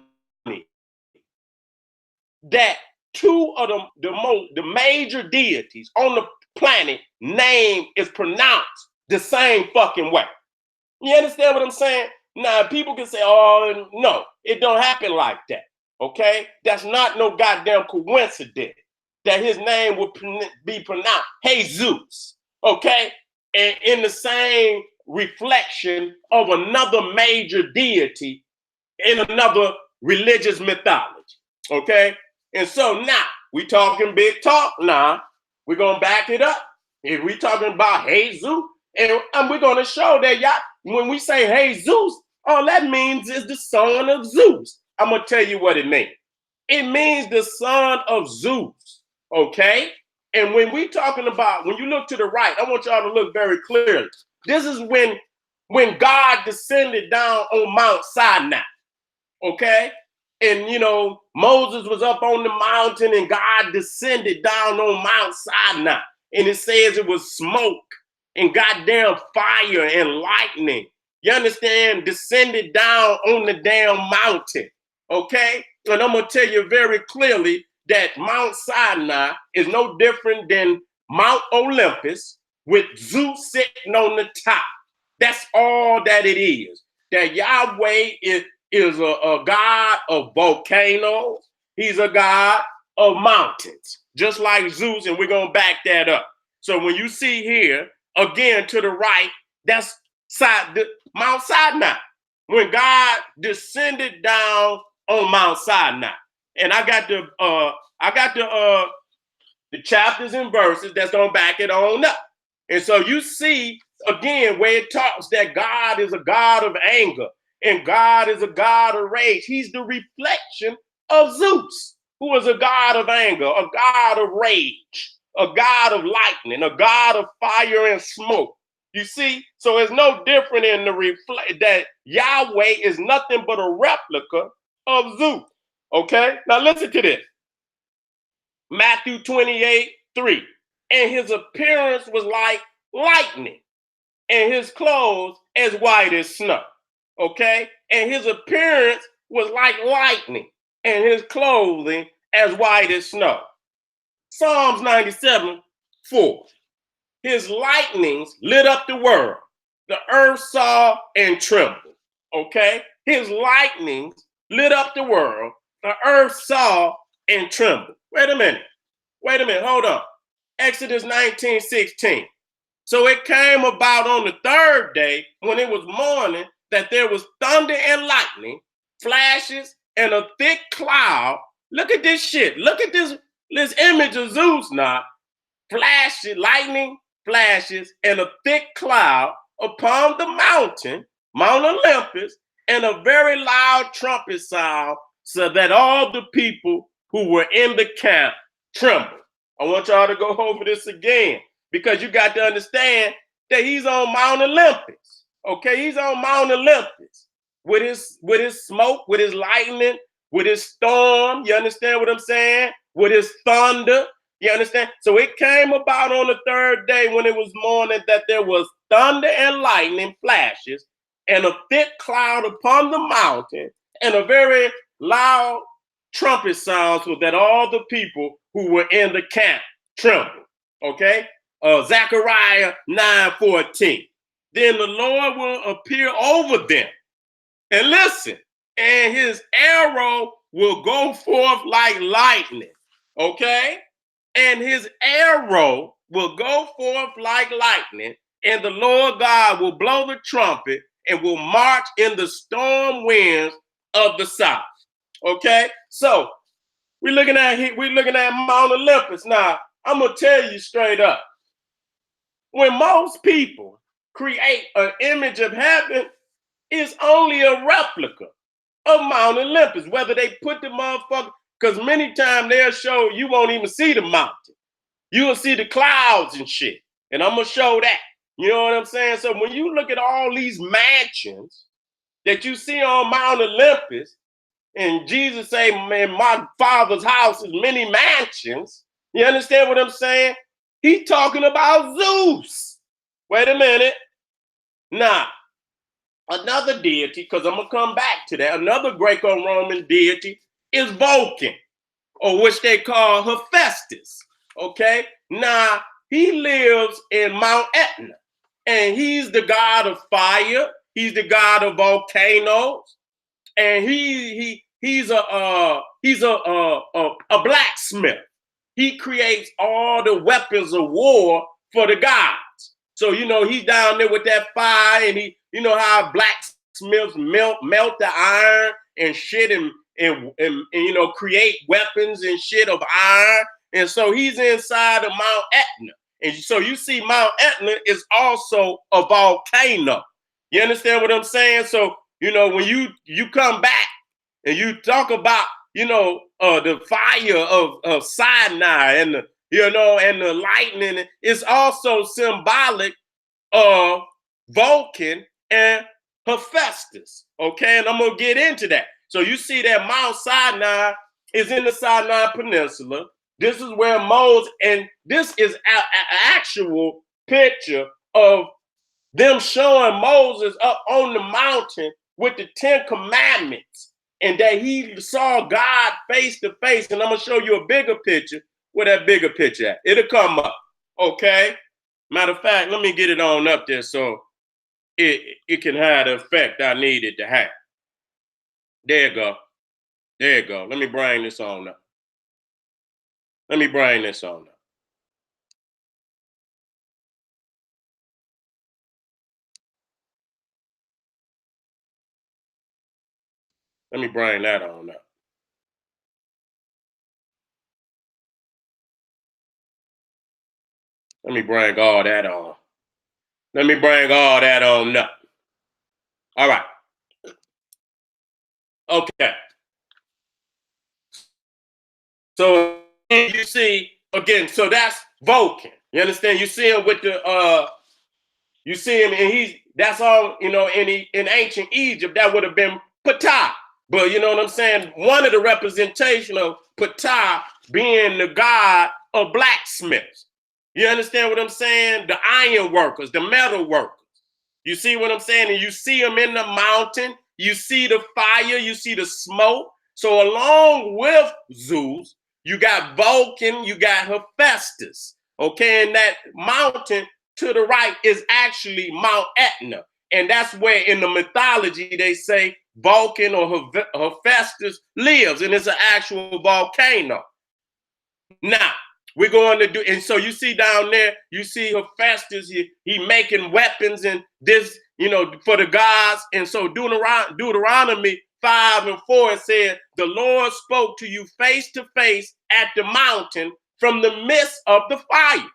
that two of the major deities on the planet name is pronounced the same fucking way. You understand what I'm saying? Now, people can say, oh, no, it don't happen like that, okay? That's not no goddamn coincidence that his name would be pronounced Jesus, okay? And in the same reflection of another major deity in another religious mythology, okay? And so now, we talking big talk now. We're going to back it up. If we talking about Jesus, and we're going to show that y'all, when we say Jesus, all that means is the son of Zeus. I'm going to tell you what it means. It means the son of Zeus, okay? And when we talking about, when you look to the right, I want y'all to look very clearly. This is when God descended down on Mount Sinai, okay? And, you know, Moses was up on the mountain and God descended down on Mount Sinai. And it says it was smoke and goddamn fire and lightning. You understand? Descended down on the damn mountain. Okay? And I'm going to tell you very clearly that Mount Sinai is no different than Mount Olympus with Zeus sitting on the top. That's all that it is. That Yahweh is a God of volcanoes. He's a God of mountains, just like Zeus, and we're going to back that up. So when you see here, again to the right, that's Mount Sinai, when God descended down on Mount Sinai. And I got the chapters and verses that's going to back it on up. And so you see, again, where it talks that God is a God of anger and God is a God of rage. He's the reflection of Zeus, who is a God of anger, a God of rage, a God of lightning, a God of fire and smoke. You see? So it's no different in the that Yahweh is nothing but a replica of Zeus. Okay? Now listen to this. Matthew 28:3. And his appearance was like lightning, and his clothes as white as snow. Okay? And his appearance was like lightning, and his clothing as white as snow. Psalms 97:4. His lightnings lit up the world. The earth saw and trembled. Okay? His lightnings lit up the world. The earth saw and trembled. Wait a minute, hold on. Exodus 19:16. So it came about on the third day when it was morning that there was thunder and lightning, flashes, and a thick cloud. Look at this shit. Look at this image of Zeus now. flashes, lightning flashes, and a thick cloud upon the mountain, Mount Olympus, and a very loud trumpet sound, so that all the people who were in the camp trembled. I want y'all to go over this again, because you got to understand that he's on Mount Olympus. Okay, he's on Mount Olympus with his smoke, with his lightning, with his storm. You understand what I'm saying? With his thunder. You understand? So it came about on the third day when it was morning that there was thunder and lightning flashes and a thick cloud upon the mountain and a very loud trumpet sound, so that all the people who were in the camp trembled. Okay? Zechariah 9:14. Then the Lord will appear over them. And listen, and his arrow will go forth like lightning. Okay? And his arrow will go forth like lightning, and the Lord God will blow the trumpet and will march in the storm winds of the south. Okay? So we're looking at Mount Olympus. Now, I'm gonna tell you straight up. When most people create an image of heaven, it's only a replica of Mount Olympus. Whether they put the motherfucker, because many times they'll show you won't even see the mountain. You'll see the clouds and shit. And I'm gonna show that. You know what I'm saying? So when you look at all these mansions that you see on Mount Olympus, and Jesus say, man, my father's house is many mansions. You understand what I'm saying? He's talking about Zeus. Wait a minute. Now, another deity, because I'm going to come back to that, another Greco-Roman deity is Vulcan, or which they call Hephaestus. Okay? Now, he lives in Mount Etna, and he's the god of fire. He's the god of volcanoes, and he's a blacksmith. He creates all the weapons of war for the gods. So he's down there with that fire, and you know how blacksmiths melt the iron and shit, and create weapons and shit of iron. And so he's inside of Mount Etna, and so you see Mount Etna is also a volcano. You understand what I'm saying? So when you come back and you talk about the fire of Sinai and the lightning, is also symbolic of Vulcan and Hephaestus. Okay, and I'm gonna get into that. So you see that Mount Sinai is in the Sinai Peninsula. This is where Moses, and this is an actual picture of them showing Moses up on the mountain with the 10 Commandments, and that he saw God face to face. And I'm gonna show you a bigger picture. Where that bigger picture at? It'll come up. Okay. Matter of fact, let me get it on up there so it can have the effect I need it to have. There you go. There you go. Let me bring this on up. Let me bring this on up. Let me bring that on up. Let me bring all that on. Let me bring all that on up. All right. Okay. So you see, again, so that's Vulcan. You understand? You see him with you see him, and that's all, in ancient Egypt, that would have been Ptah. But you know what I'm saying? One of the representation of Ptah being the god of blacksmiths. You understand what I'm saying? The iron workers, the metal workers. You see what I'm saying? And you see them in the mountain. You see the fire. You see the smoke. So along with Zeus, you got Vulcan, you got Hephaestus. Okay, and that mountain to the right is actually Mount Etna. And that's where in the mythology they say Vulcan or Hephaestus lives, and it's an actual volcano. Now, we're going to do, and so you see down there, you see Hephaestus, he making weapons and this, for the gods. And so Deuteronomy 5:4, it said, the Lord spoke to you face to face at the mountain from the midst of the fire.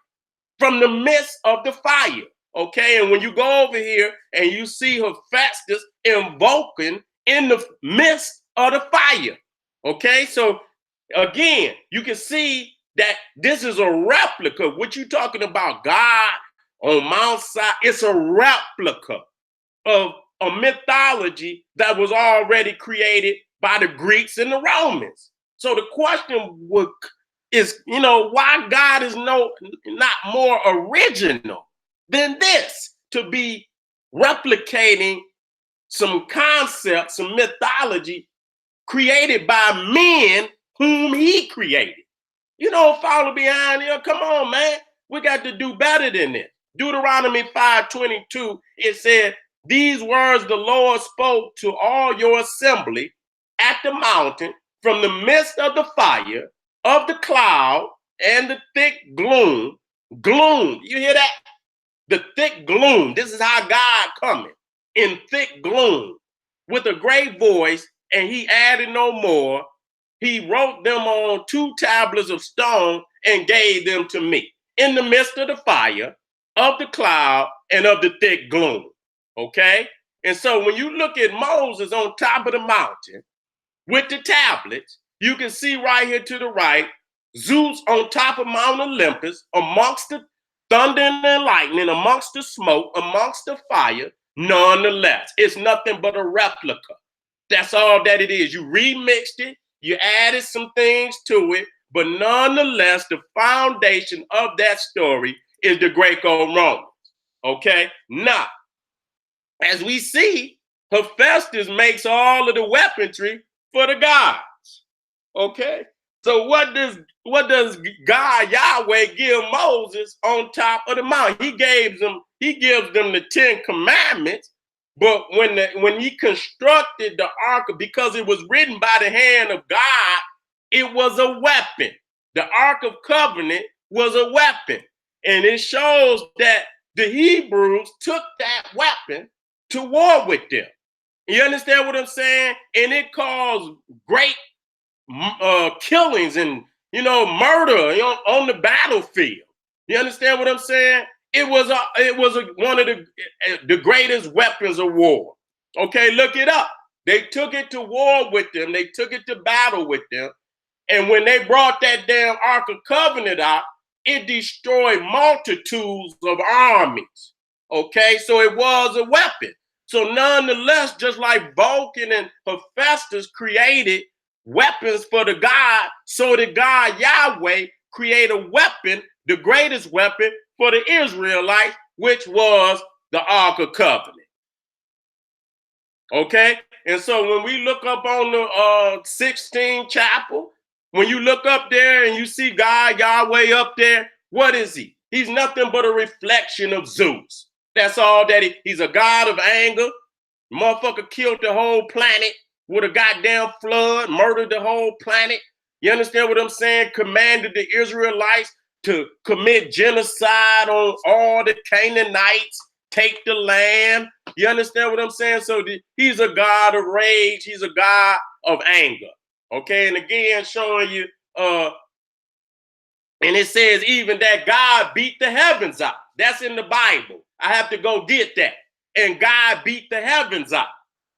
from the midst of the fire. Okay, and when you go over here and you see Hephaestus invoking in the midst of the fire. Okay, so again, you can see that this is a replica. What you talking about, God on Mount Sinai? It's a replica of a mythology that was already created by the Greeks and the Romans. So the question is, why God is not more original than this to be replicating some concepts, some mythology created by men whom he created. Follow behind here. Come on, man. We got to do better than this. Deuteronomy 5:22, it said, these words the Lord spoke to all your assembly at the mountain from the midst of the fire, of the cloud, and the thick gloom. Gloom, you hear that? The thick gloom. This is how God coming in thick gloom with a great voice, and he added no more. He wrote them on 2 tablets of stone and gave them to me in the midst of the fire, of the cloud, and of the thick gloom. Okay? And so when you look at Moses on top of the mountain with the tablets, you can see right here to the right, Zeus on top of Mount Olympus, amongst the thunder and lightning, amongst the smoke, amongst the fire. Nonetheless, it's nothing but a replica. That's all that it is. You remixed it, you added some things to it, but nonetheless, the foundation of that story is the Greco-Roman. Okay? Now, as we see, Hephaestus makes all of the weaponry for the gods. Okay? So what does God Yahweh give Moses on top of the mountain? He gives them the 10 commandments, but when he constructed the ark, because it was written by the hand of God, it was a weapon. The Ark of Covenant was a weapon. And it shows that the Hebrews took that weapon to war with them. You understand what I'm saying? And it caused great killings and murder on the battlefield. You understand what I'm saying? It was one of the greatest weapons of war. Okay, look it up. They took it to war with them. They took it to battle with them. And when they brought that damn Ark of Covenant out, it destroyed multitudes of armies. Okay, so it was a weapon. So nonetheless, just like Vulcan and Hephaestus created weapons for the God, so did God Yahweh create a weapon, the greatest weapon for the Israelites, which was the Ark of Covenant. Okay, and so when we look up on the 16th chapel, when you look up there and you see God Yahweh up there, what is he? He's nothing but a reflection of Zeus. That's all that he's a god of anger. Motherfucker killed the whole planet with a goddamn flood, murdered the whole planet. You understand what I'm saying? Commanded the Israelites to commit genocide on all the Canaanites, take the land. You understand what I'm saying? So he's a god of rage. He's a god of anger. Okay, and again, showing you, and it says even that God beat the heavens out. That's in the Bible. I have to go get that. And God beat the heavens out.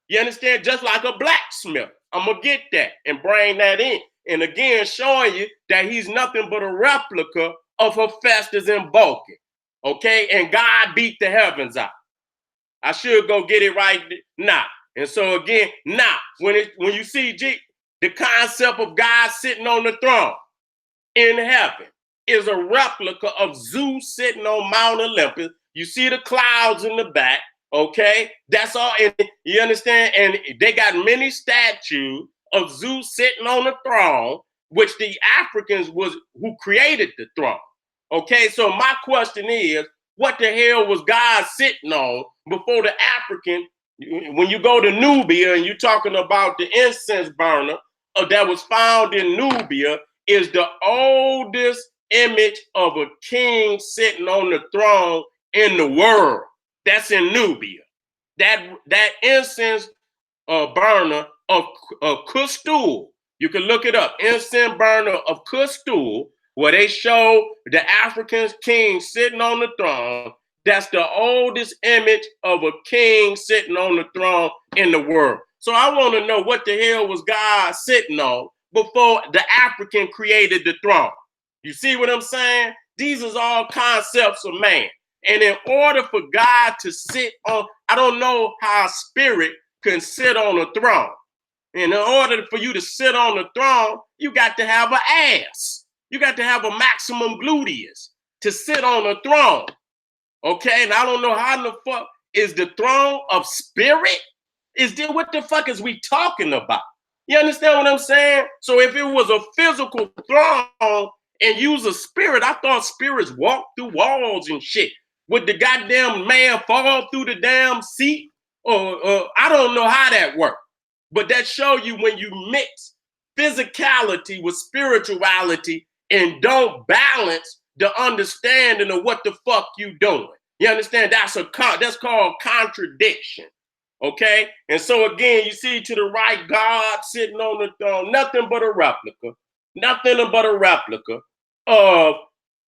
You understand? Just like a blacksmith. I'm going to get that and bring that in. And again, showing you that he's nothing but a replica of Hephaestus and Vulcan. Okay, and God beat the heavens out. I should go get it right now. And so again, now, when you see the concept of God sitting on the throne in heaven is a replica of Zeus sitting on Mount Olympus. You see the clouds in the back, okay? That's all. And you understand? And they got many statues of Zeus sitting on the throne, which the Africans who created the throne. Okay, so my question is, what the hell was God sitting on before the African? When you go to Nubia and you're talking about the incense burner that was found in Nubia, is the oldest image of a king sitting on the throne in the world. That's in Nubia. That incense burner of Custul, you can look it up. Incense burner of Custul where they show the African king sitting on the throne. That's the oldest image of a king sitting on the throne in the world. So I want to know what the hell was God sitting on before the African created the throne. You see what I'm saying? These are all concepts of man. And in order for God to sit on, I don't know how a spirit can sit on a throne. And in order for you to sit on the throne, you got to have an ass. You got to have a maximum gluteus to sit on a throne. Okay, and I don't know how the fuck is the throne of spirit? What the fuck is we talking about? You understand what I'm saying? So if it was a physical throne and use a spirit, I thought spirits walk through walls and shit. Would the goddamn man fall through the damn seat? Or I don't know how that works. But that show you when you mix physicality with spirituality and don't balance the understanding of what the fuck you doing. You understand? That's called contradiction. Okay? And so again, you see to the right, God sitting on the throne, nothing but a replica of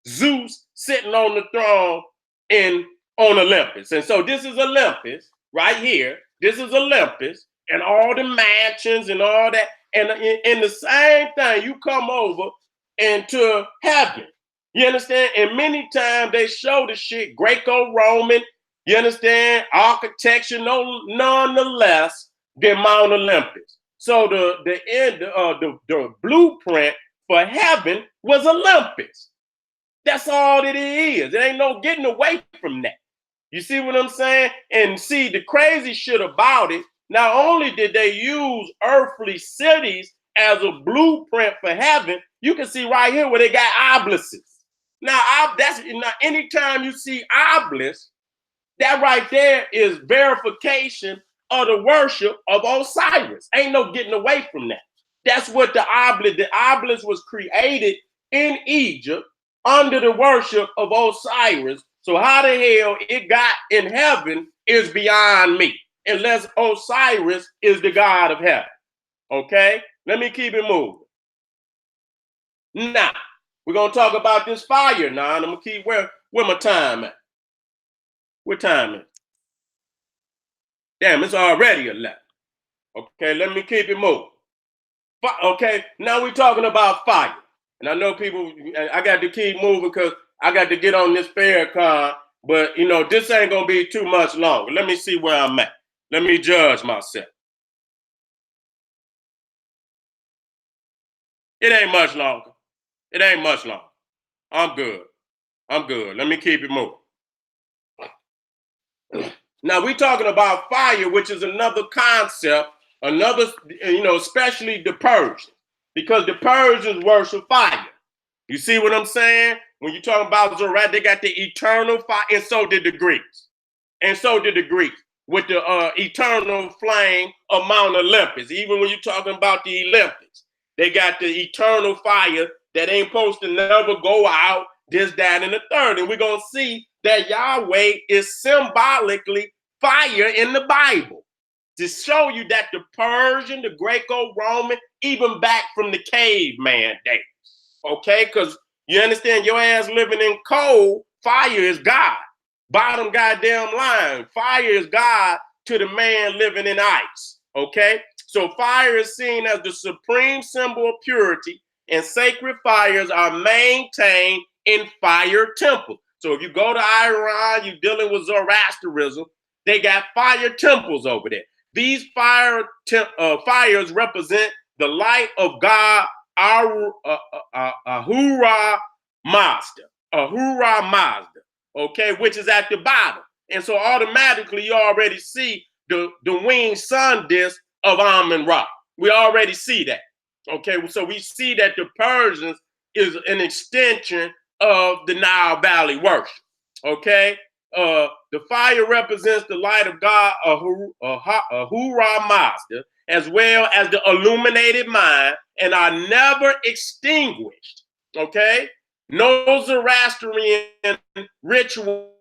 Zeus sitting on the throne on Olympus. And so this is Olympus right here. This is Olympus and all the mansions and all that. And in the same thing, you come over into heaven. You understand? And many times they show the shit Greco-Roman, you understand, architecture, nonetheless, than Mount Olympus. So the blueprint for heaven was Olympus. That's all that it is. There ain't no getting away from that. You see what I'm saying? And see, the crazy shit about it, not only did they use earthly cities as a blueprint for heaven, you can see right here where they got obelisks. Now, anytime you see obelisk, that right there is verification of the worship of Osiris. Ain't no getting away from that. That's what the obelisk was created in Egypt under the worship of Osiris. So how the hell it got in heaven is beyond me, unless Osiris is the God of heaven. Okay? Let me keep it moving. Now, we're going to talk about this fire now, and I'm going to keep where my time at. Where time is? Damn, it's already 11. Okay, let me keep it moving. Okay, now we're talking about fire. And I know people, I got to keep moving because I got to get on this Farrakhan, but this ain't going to be too much longer. Let me see where I'm at. Let me judge myself. It ain't much longer. It ain't much longer. I'm good. Let me keep it moving. Now we're talking about fire, which is another concept, especially the Persians, because the Persians worship fire. You see what I'm saying? When you talk about Zoroaster, they got the eternal fire, and so did the Greeks. With the eternal flame of Mount Olympus. Even when you're talking about the Olympics, they got the eternal fire that ain't supposed to never go out, this, that, and the third. And we're going to see that Yahweh is symbolically fire in the Bible to show you that the Persian, the Greco-Roman, even back from the caveman days. Okay? Because you understand, your ass living in cold, fire is God. Bottom goddamn line, fire is God to the man living in ice. Okay? So fire is seen as the supreme symbol of purity, and sacred fires are maintained in fire temples. So if you go to Iran, you're dealing with Zoroastrianism, they got fire temples over there. These fires represent the light of God, Ahura Mazda, okay, which is at the bottom. And so automatically you already see the winged sun disk of Amun-Ra. We already see that. Okay, so we see that the Persians is an extension of the Nile Valley worship. Okay, the fire represents the light of God, Ahura Mazda, as well as the illuminated mind, and are never extinguished. Okay, no Zoroastrian ritual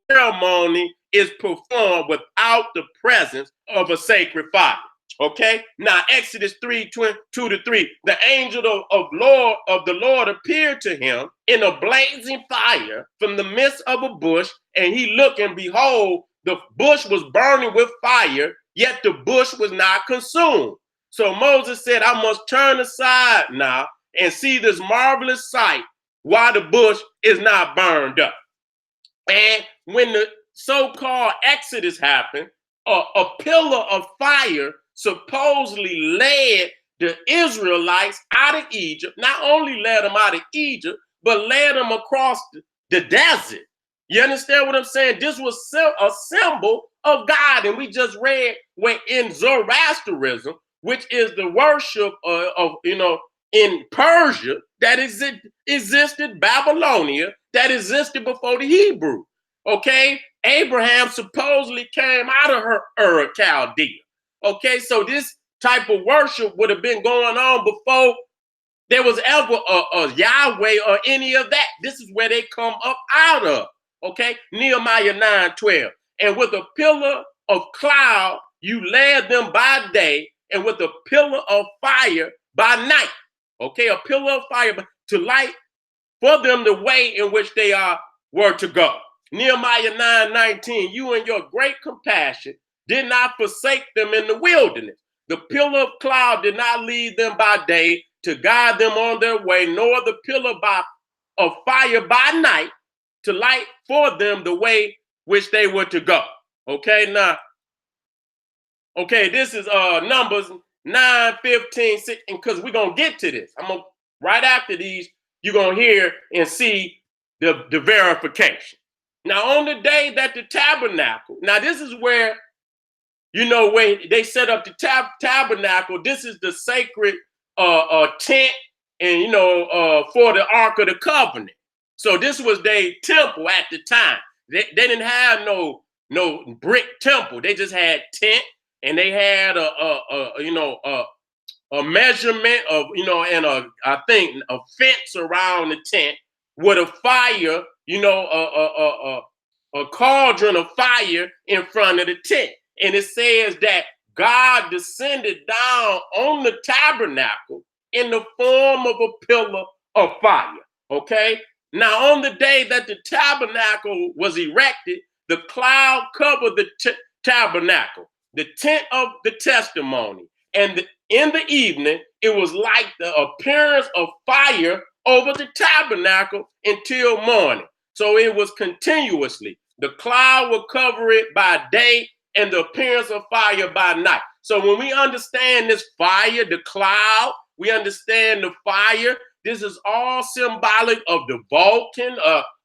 ceremony is performed without the presence of a sacred fire. Okay, now Exodus 3:2-3. The angel of the Lord appeared to him in a blazing fire from the midst of a bush, and he looked, and behold, the bush was burning with fire, yet the bush was not consumed. So Moses said, I must turn aside now and see this marvelous sight, why the bush is not burned up. And when the so-called Exodus happened, a pillar of fire supposedly led the Israelites out of Egypt. Not only led them out of Egypt, but led them across the desert. You understand what I'm saying? This was a symbol of God. And we just read when in Zoroastrianism, which is the worship of in Persia that existed, Babylonia that existed before the Hebrew. Okay, Abraham supposedly came out of Ur of Chaldea. Okay, so this type of worship would have been going on before there was ever a Yahweh or any of that. This is where they come up out of. Okay, Nehemiah 9:12. And with a pillar of cloud, you led them by day, and with a pillar of fire by night. Okay, a pillar of fire to light for them the way in which they were to go. Nehemiah 9:19, you in your great compassion did not forsake them in the wilderness. The pillar of cloud did not lead them by day to guide them on their way, nor the pillar of fire by night to light for them the way which they were to go. Okay, now, okay, this is Numbers 9:15, because we're going to get to this. Right after these, you're going to hear and see the verification. Now, on the day that the tabernacle, now this is where, when they set up the tabernacle, this is the sacred tent, and, for the Ark of the Covenant. So this was their temple at the time. They didn't have no brick temple. They just had tent, and they had a measurement of, and I think a fence around the tent with a fire, a cauldron of fire in front of the tent. And it says that God descended down on the tabernacle in the form of a pillar of fire. Okay. Now, on the day that the tabernacle was erected, the cloud covered the tabernacle, the tent of the testimony. And in the evening, it was like the appearance of fire over the tabernacle until morning. So it was continuously. The cloud will cover it by day and the appearance of fire by night. So when we understand this fire, the cloud, we understand the fire. This is all symbolic of the Vulcan,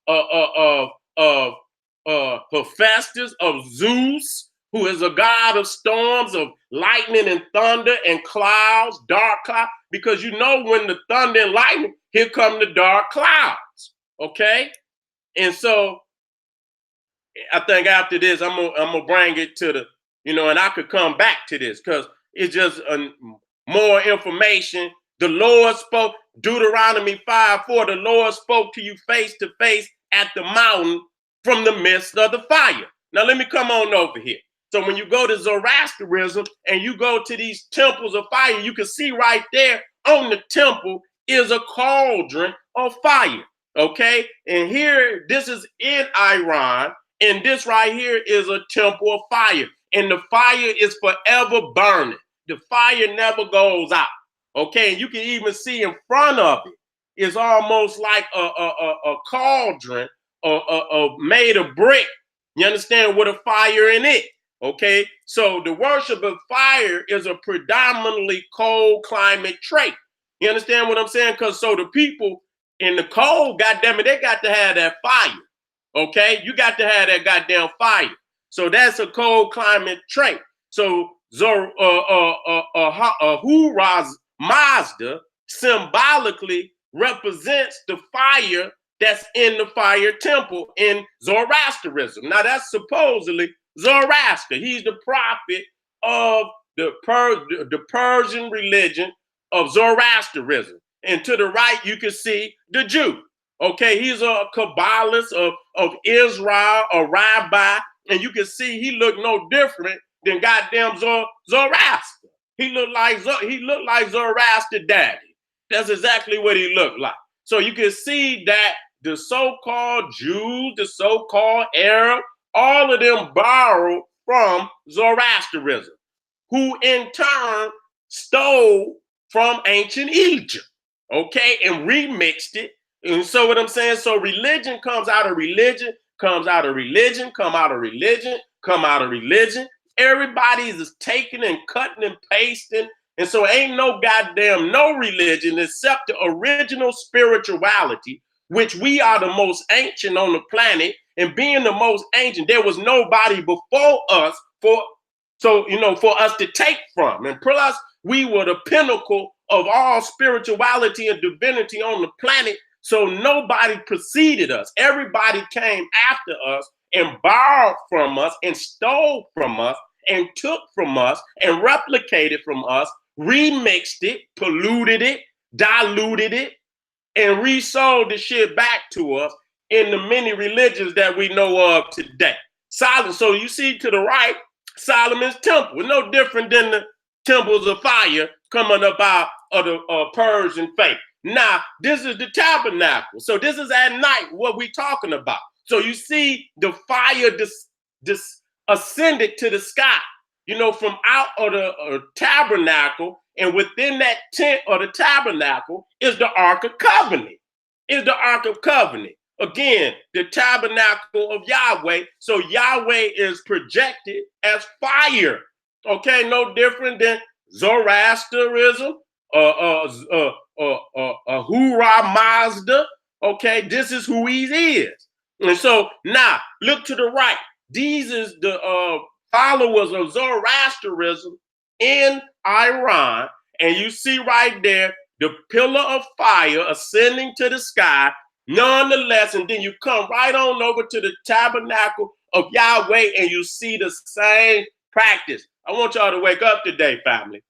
of Hephaestus, of Zeus, who is a god of storms, of lightning and thunder and clouds, dark clouds. Because when the thunder and lightning, here come the dark clouds. Okay, and so I think after this, I'm gonna bring it to the, and I could come back to this because it's just more information. The Lord spoke, Deuteronomy 5:4, the Lord spoke to you face to face at the mountain from the midst of the fire. Now let me come on over here. So when you go to Zoroastrianism and you go to these temples of fire, you can see right there on the temple is a cauldron of fire. Okay, and here, this is in Iran. And this right here is a temple of fire. And the fire is forever burning. The fire never goes out. Okay, and you can even see in front of it, it's almost like a cauldron made of brick. You understand, with a fire in it. Okay, so the worship of fire is a predominantly cold climate trait. You understand what I'm saying? Because so the people in the cold, goddamn it, they got to have that fire. Okay, you got to have that goddamn fire. So that's a cold climate trait. So Mazda symbolically represents the fire that's in the fire temple in Zoroastrianism. Now that's supposedly Zoroaster. He's the prophet of the Persian religion of Zoroastrianism. And to the right, you can see the Jew. Okay, he's a Kabbalist of Israel, a rabbi, and you can see he looked no different than goddamn Zoroaster. He looked like Zoroaster daddy. That's exactly what he looked like. So you can see that the so-called Jews, the so-called Arab, all of them borrowed from Zoroastrianism, who in turn stole from ancient Egypt, okay, and remixed it. And so what I'm saying, so religion comes out of religion, comes out of religion, come out of religion, come out of religion. Everybody's just taking and cutting and pasting. And so ain't no goddamn no religion except the original spirituality, which we are the most ancient on the planet. And being the most ancient, there was nobody before us for us to take from. And plus, we were the pinnacle of all spirituality and divinity on the planet. So nobody preceded us. Everybody came after us and borrowed from us and stole from us and took from us and replicated from us, remixed it, polluted it, diluted it, and resold the shit back to us in the many religions that we know of today. So you see to the right, Solomon's temple, no different than the temples of fire coming up out of the Persian faith. Now, this is the tabernacle. So this is at night, what we talking about. So you see the fire ascended to the sky, from out of the tabernacle, and within that tent or the tabernacle is the Ark of Covenant. Is the Ark of Covenant. Again, the tabernacle of Yahweh. So Yahweh is projected as fire. Okay, no different than Zoroastrianism, Ahura Mazda. Okay, this is who he is. And so now look to the right. These is the followers of Zoroastrianism in Iran. And you see right there the pillar of fire ascending to the sky, nonetheless. And then you come right on over to the tabernacle of Yahweh and you see the same practice. I want y'all to wake up today, family.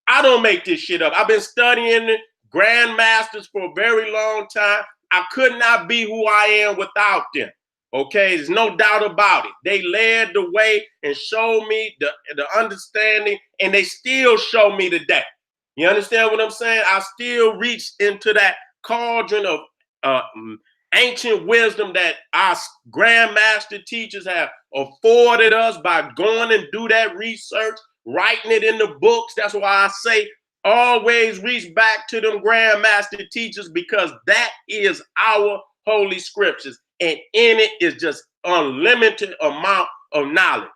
I don't make this shit up. I've been studying grandmasters for a very long time. I could not be who I am without them. Okay, there's no doubt about it. They led the way and showed me the understanding, and they still show me today. You understand what I'm saying? I still reach into that cauldron of ancient wisdom that our grandmaster teachers have afforded us by going and do that research, writing it in the books. That's why I say always reach back to them grandmaster teachers, because that is our holy scriptures. And in it is just unlimited amount of knowledge.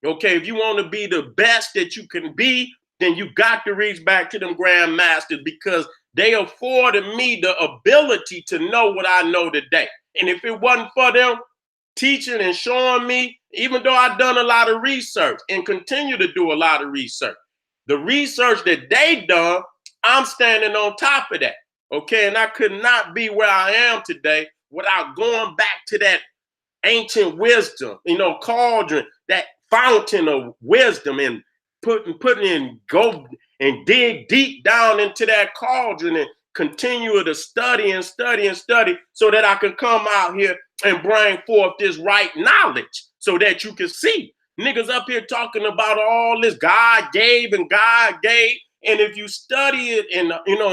Okay, if you want to be the best that you can be, then you got to reach back to them grandmasters, because they afforded me the ability to know what I know today. And if it wasn't for them teaching and showing me, even though I've done a lot of research and continue to do a lot of research, the research that they done, I'm standing on top of that. Okay, and I could not be where I am today without going back to that ancient wisdom, cauldron, that fountain of wisdom, and go and dig deep down into that cauldron and continue to study and study and study, so that I can come out here and bring forth this right knowledge so that you can see. Niggas up here talking about all this God gave and God gave. And if you study it and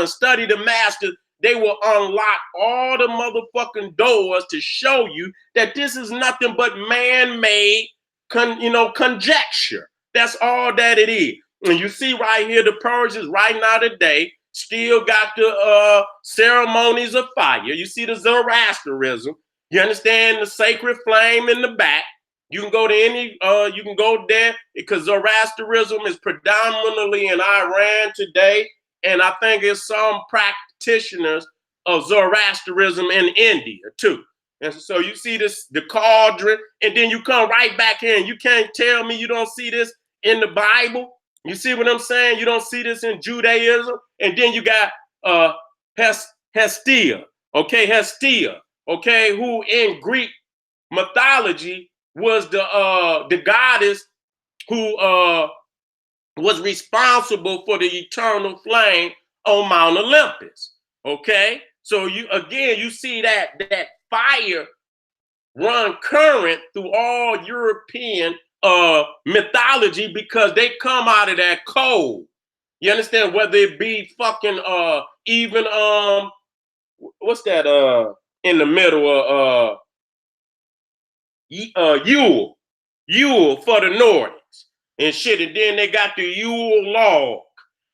study the masters, they will unlock all the motherfucking doors to show you that this is nothing but man-made conjecture. That's all that it is. And you see right here, the Persians right now today still got the ceremonies of fire. You see the Zoroastrianism. You understand the sacred flame in the back. You can go to you can go there, because Zoroastrianism is predominantly in Iran today. And I think it's some practitioners of Zoroastrianism in India too. And so you see the cauldron, and then you come right back in. You can't tell me you don't see this in the Bible. You see what I'm saying? You don't see this in Judaism. And then you got Hestia, okay, who in Greek mythology was the goddess who was responsible for the eternal flame on Mount Olympus. Okay, so you see that fire run current through all European mythology, because they come out of that cold. You understand? Whether it be fucking even what's that in the middle of Yule, Yule for the Nordics and shit, and then they got the Yule log.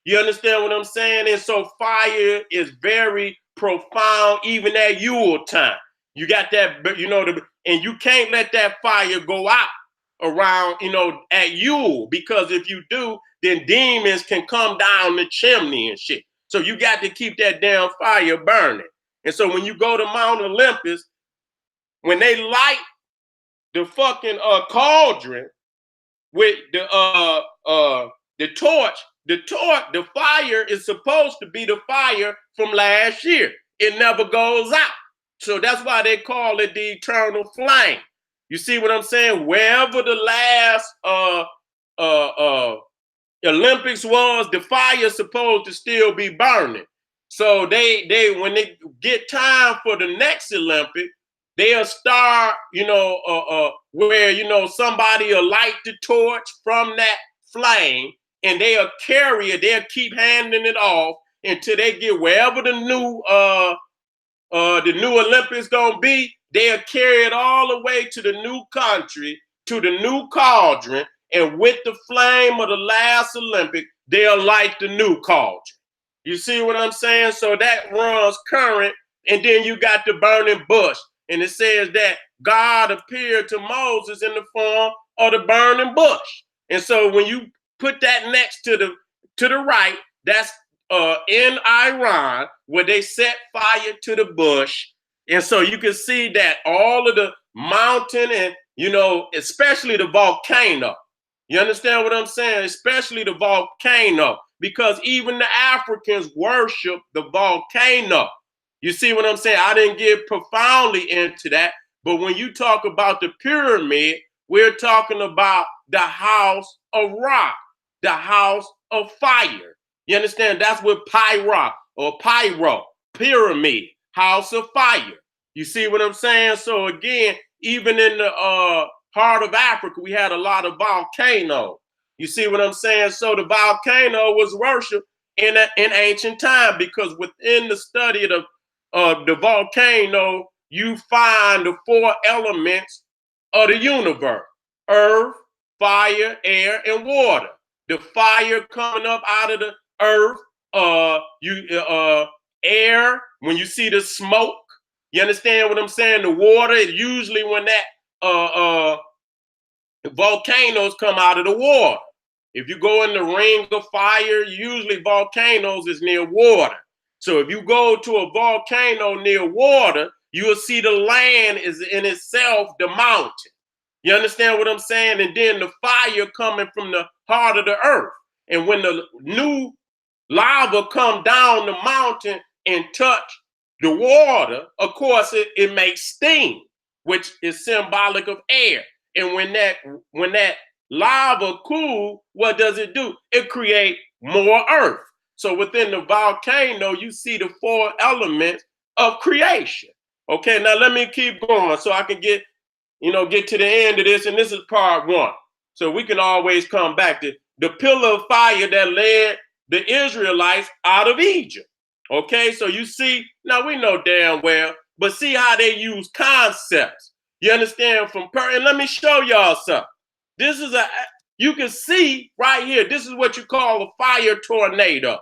You understand what I'm saying? And so fire is very profound, even at Yule time. You got that, you know, and you can't let that fire go out around, you know, at Yule, because if you do, then demons can come down the chimney and shit. So you got to keep that damn fire burning. And so when you go to Mount Olympus, when they light the fucking cauldron with the torch, the fire is supposed to be the fire from last year. It never goes out. So that's why they call it the eternal flame. You see what I'm saying? Wherever the last Olympics was, the fire supposed to still be burning. So they when they get time for the next Olympic, they'll start, you know, where, you know, somebody will light the torch from that flame, and they'll carry it. They'll keep handing it off until they get wherever the new Olympics gonna be. They'll carry it all the way to the new country, to the new cauldron, and with the flame of the last Olympic, they'll light the new cauldron. You see what I'm saying? So that runs current, and then you got the burning bush. And it says that God appeared to Moses in the form of the burning bush. And so when you put that next to the right, that's in Iran, where they set fire to the bush. And so you can see that all of the mountain and, you know, especially the volcano. You understand what I'm saying? Especially the volcano, because even the Africans worship the volcano. You see what I'm saying? I didn't get profoundly into that, but when you talk about the pyramid, we're talking about the house of rock, the house of fire. You understand? That's what pyro or pyro, pyramid, house of fire. You see what I'm saying? So again, even in the heart of Africa, we had a lot of volcanoes. You see what I'm saying? So the volcano was worshipped in ancient time, because within the study of the volcano, you find the four elements of the universe: earth, fire, air, and water. The fire coming up out of the earth, air, when you see the smoke, you understand what I'm saying? The water, usually when that volcanoes come out of the water. If you go in the ring of fire, usually volcanoes is near water. So if you go to a volcano near water, you will see the land is in itself the mountain. You understand what I'm saying? And then the fire coming from the heart of the earth. And when the new lava come down the mountain and touch the water, of course, it makes steam, which is symbolic of air. And when that lava cool, what does it do? It creates more earth. So within the volcano, you see the four elements of creation. Okay, now let me keep going so I can get to the end of this. And this is part one. So we can always come back to the pillar of fire that led the Israelites out of Egypt. Okay, so you see, now we know damn well, but see how they use concepts. You understand and let me show y'all something. This is you can see right here, this is what you call a fire tornado.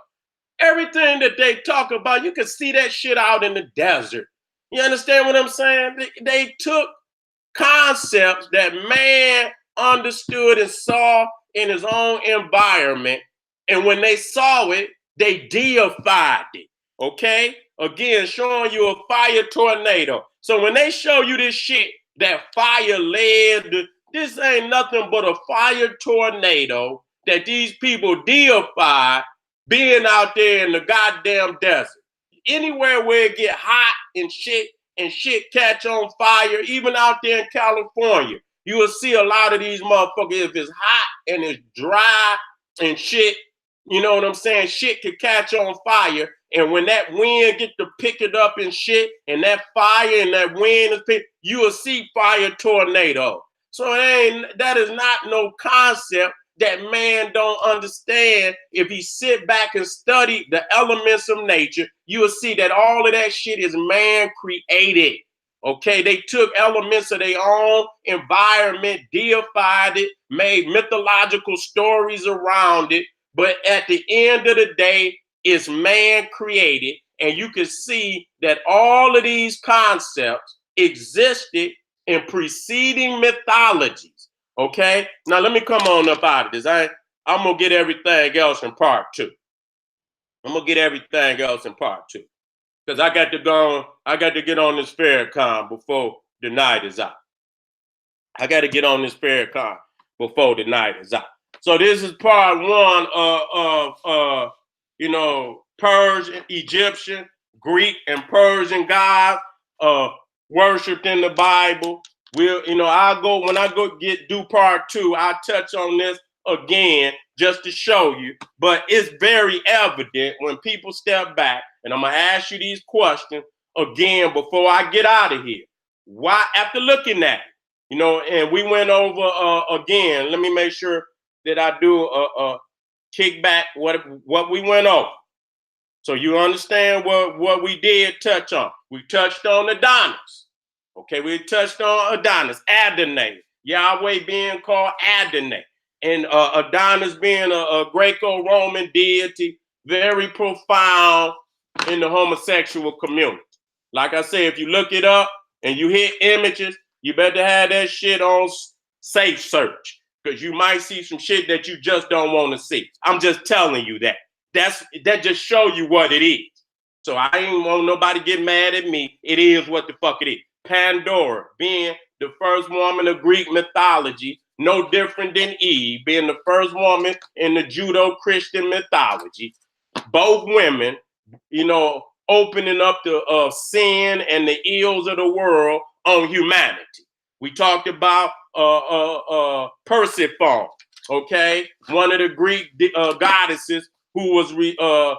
Everything that they talk about, you can see that shit out in the desert. You understand what I'm saying? They took concepts that man understood and saw in his own environment, and when they saw it, they deified it. Okay? Again, showing you a fire tornado. So when they show you this shit, that fire led, this ain't nothing but a fire tornado that these people deified, being out there in the goddamn desert. Anywhere where it get hot and shit catch on fire, even out there in California, you will see a lot of these motherfuckers, if it's hot and it's dry and shit, you know what I'm saying? Shit could catch on fire. And when that wind get to pick it up and shit, and that fire and that wind is picked, you will see fire tornado. So that is not no concept that man don't understand. If he sit back and study the elements of nature, you will see that all of that shit is man created. Okay, they took elements of their own environment, deified it, made mythological stories around it. But at the end of the day, it's man created. And you can see that all of these concepts existed in preceding mythologies. Okay, now let me come on up out of this. I'm gonna get everything else in part two. I'm gonna get everything else in part two because I got to go. I got to get on this Farrakhan before the night is out. I got to get on this Farrakhan before the night is out. So this is part one of Persian, Egyptian, Greek, and Persian gods worshipped in the Bible. I'll go when I do part two. I'll touch on this again just to show you. But it's very evident when people step back, and I'm gonna ask you these questions again before I get out of here. Why, after looking at it, and we went over again. Let me make sure that I do a kickback what we went over, so you understand what we did touch on. We touched on Adonis. Okay, we touched on Adonis, Adonai, Yahweh being called Adonai, and Adonis being a Greco-Roman deity, very profound in the homosexual community. Like I said, if you look it up and you hit images, you better have that shit on safe search because you might see some shit that you just don't want to see. I'm just telling you that. That just show you what it is. So I ain't want nobody get mad at me. It is what the fuck it is. Pandora being the first woman of Greek mythology, no different than Eve, being the first woman in the Judeo-Christian mythology. Both women, opening up the sin and the ills of the world on humanity. We talked about Persephone, okay, one of the Greek goddesses who was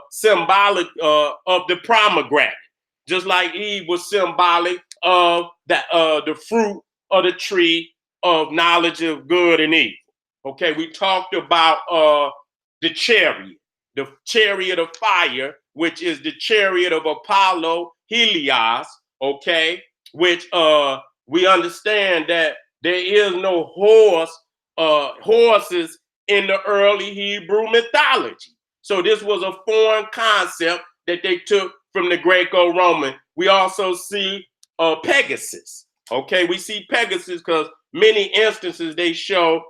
symbolic of the pomegranate, just like Eve was symbolic of the fruit of the tree of knowledge of good and evil. Okay, we talked about the chariot of fire, which is the chariot of Apollo, Helios, okay, which we understand that there is no horses in the early Hebrew mythology. So this was a foreign concept that they took from the Greco-Roman. We also see Pegasus. Okay, we see Pegasus because many instances they show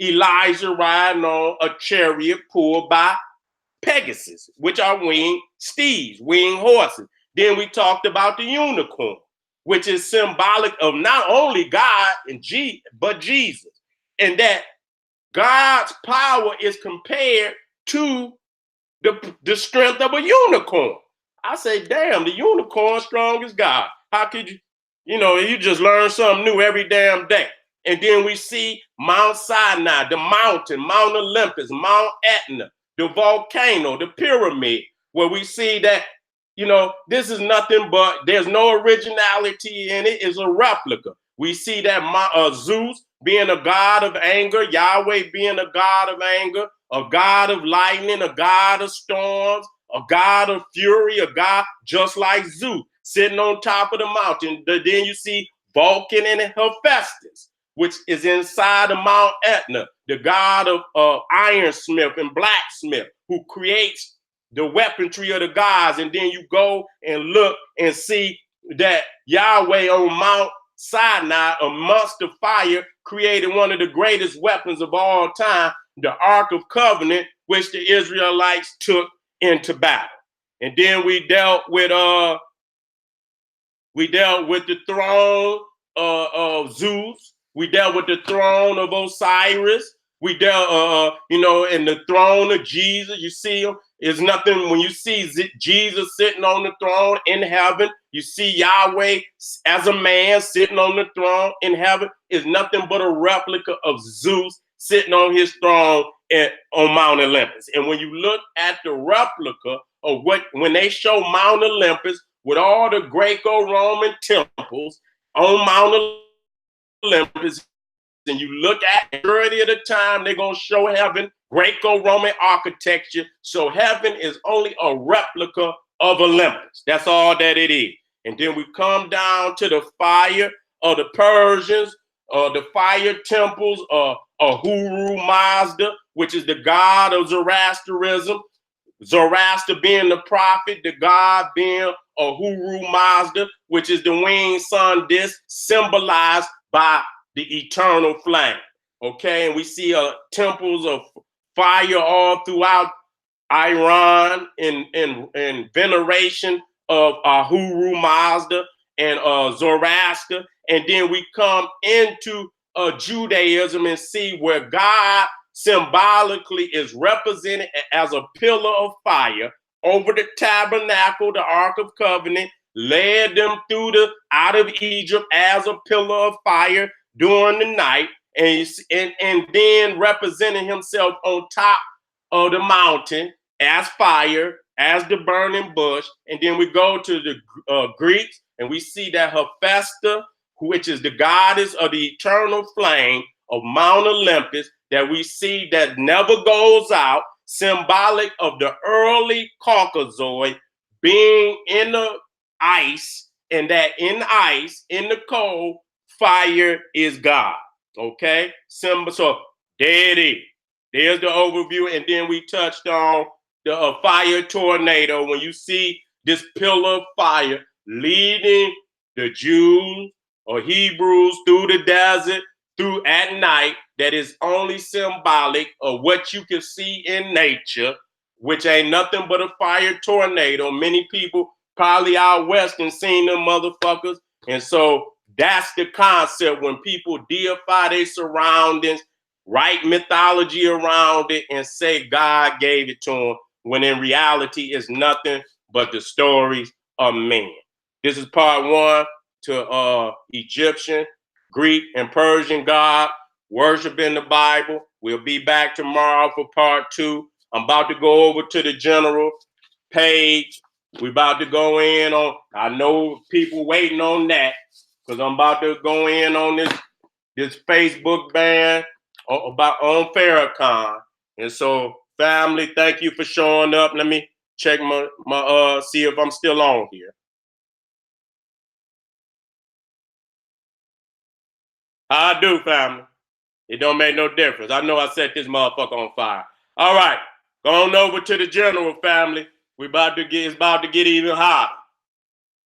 Elijah riding on a chariot pulled by Pegasus, which are winged steeds, winged horses. Then we talked about the unicorn, which is symbolic of not only God but Jesus, and that God's power is compared to the strength of a unicorn. I say, damn, the unicorn strong as God. How could you, you just learn something new every damn day. And then we see Mount Sinai, the mountain, Mount Olympus, Mount Etna, the volcano, the pyramid, where we see that, this is nothing but, there's no originality in it. It's a replica. We see that Zeus being a god of anger, Yahweh being a god of anger, a god of lightning, a god of storms, a god of fury, a god just like Zeus, sitting on top of the mountain. Then you see Vulcan and Hephaestus, which is inside of Mount Etna, the god of ironsmith and blacksmith, who creates the weaponry of the gods. And then you go and look and see that Yahweh on Mount Sinai, amongst the fire, created one of the greatest weapons of all time, the Ark of Covenant, which the Israelites took into battle. And then we dealt with the throne of Zeus. We dealt with the throne of Osiris. We dealt, in the throne of Jesus. You see him. It's nothing when you see Jesus sitting on the throne in heaven. You see Yahweh as a man sitting on the throne in heaven. Is nothing but a replica of Zeus sitting on his throne on Mount Olympus. And when you look at the replica of when they show Mount Olympus with all the Greco-Roman temples on Mount Olympus, and you look at the majority of the time, they're going to show heaven, Greco-Roman architecture. So heaven is only a replica of Olympus. That's all that it is. And then we come down to the fire of the Persians, the fire temples of Ahura Mazda, which is the god of Zoroastrianism. Zoroaster being the prophet, the god being Ahura Mazda, which is the winged sun disk, symbolized by the eternal flame. Okay, and we see temples of fire all throughout Iran in veneration of Ahura Mazda and Zoroaster. And then we come into Judaism and see where God symbolically is represented as a pillar of fire over the tabernacle, the Ark of Covenant, led them out of Egypt as a pillar of fire during the night, and then representing himself on top of the mountain as fire, as the burning bush. And then we go to the Greeks, and we see that Hephaestus, which is the goddess of the eternal flame of Mount Olympus, that we see that never goes out, symbolic of the early Caucasoid being in the ice, and that in ice, in the cold, fire is God. Okay? So there it is. There's the overview. And then we touched on the fire tornado. When you see this pillar of fire leading the Jews or Hebrews through the desert, through at night, that is only symbolic of what you can see in nature, which ain't nothing but a fire tornado. Many people probably out west and seen them motherfuckers. And so that's the concept when people deify their surroundings, write mythology around it, and say God gave it to them, when in reality it's nothing but the stories of men. This is part one to Egyptian, Greek, and Persian God worship in the Bible. We'll be back tomorrow for part two. I'm about to go over to the general page. We're about to go in on, I know people waiting on that, because I'm about to go in on this Facebook ban on Farrakhan. And so, family, thank you for showing up. Let me check my see if I'm still on here. How I do, family? It don't make no difference. I know I set this motherfucker on fire. All right, go on over to the general, family. It's about to get even hotter.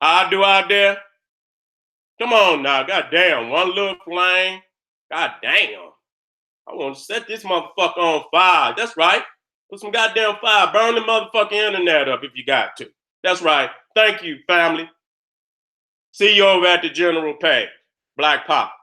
How I do out there? Come on now, goddamn, one little flame. Goddamn. I want to set this motherfucker on fire. That's right. Put some goddamn fire. Burn the motherfucking internet up if you got to. That's right. Thank you, family. See you over at the general page. Black Pop.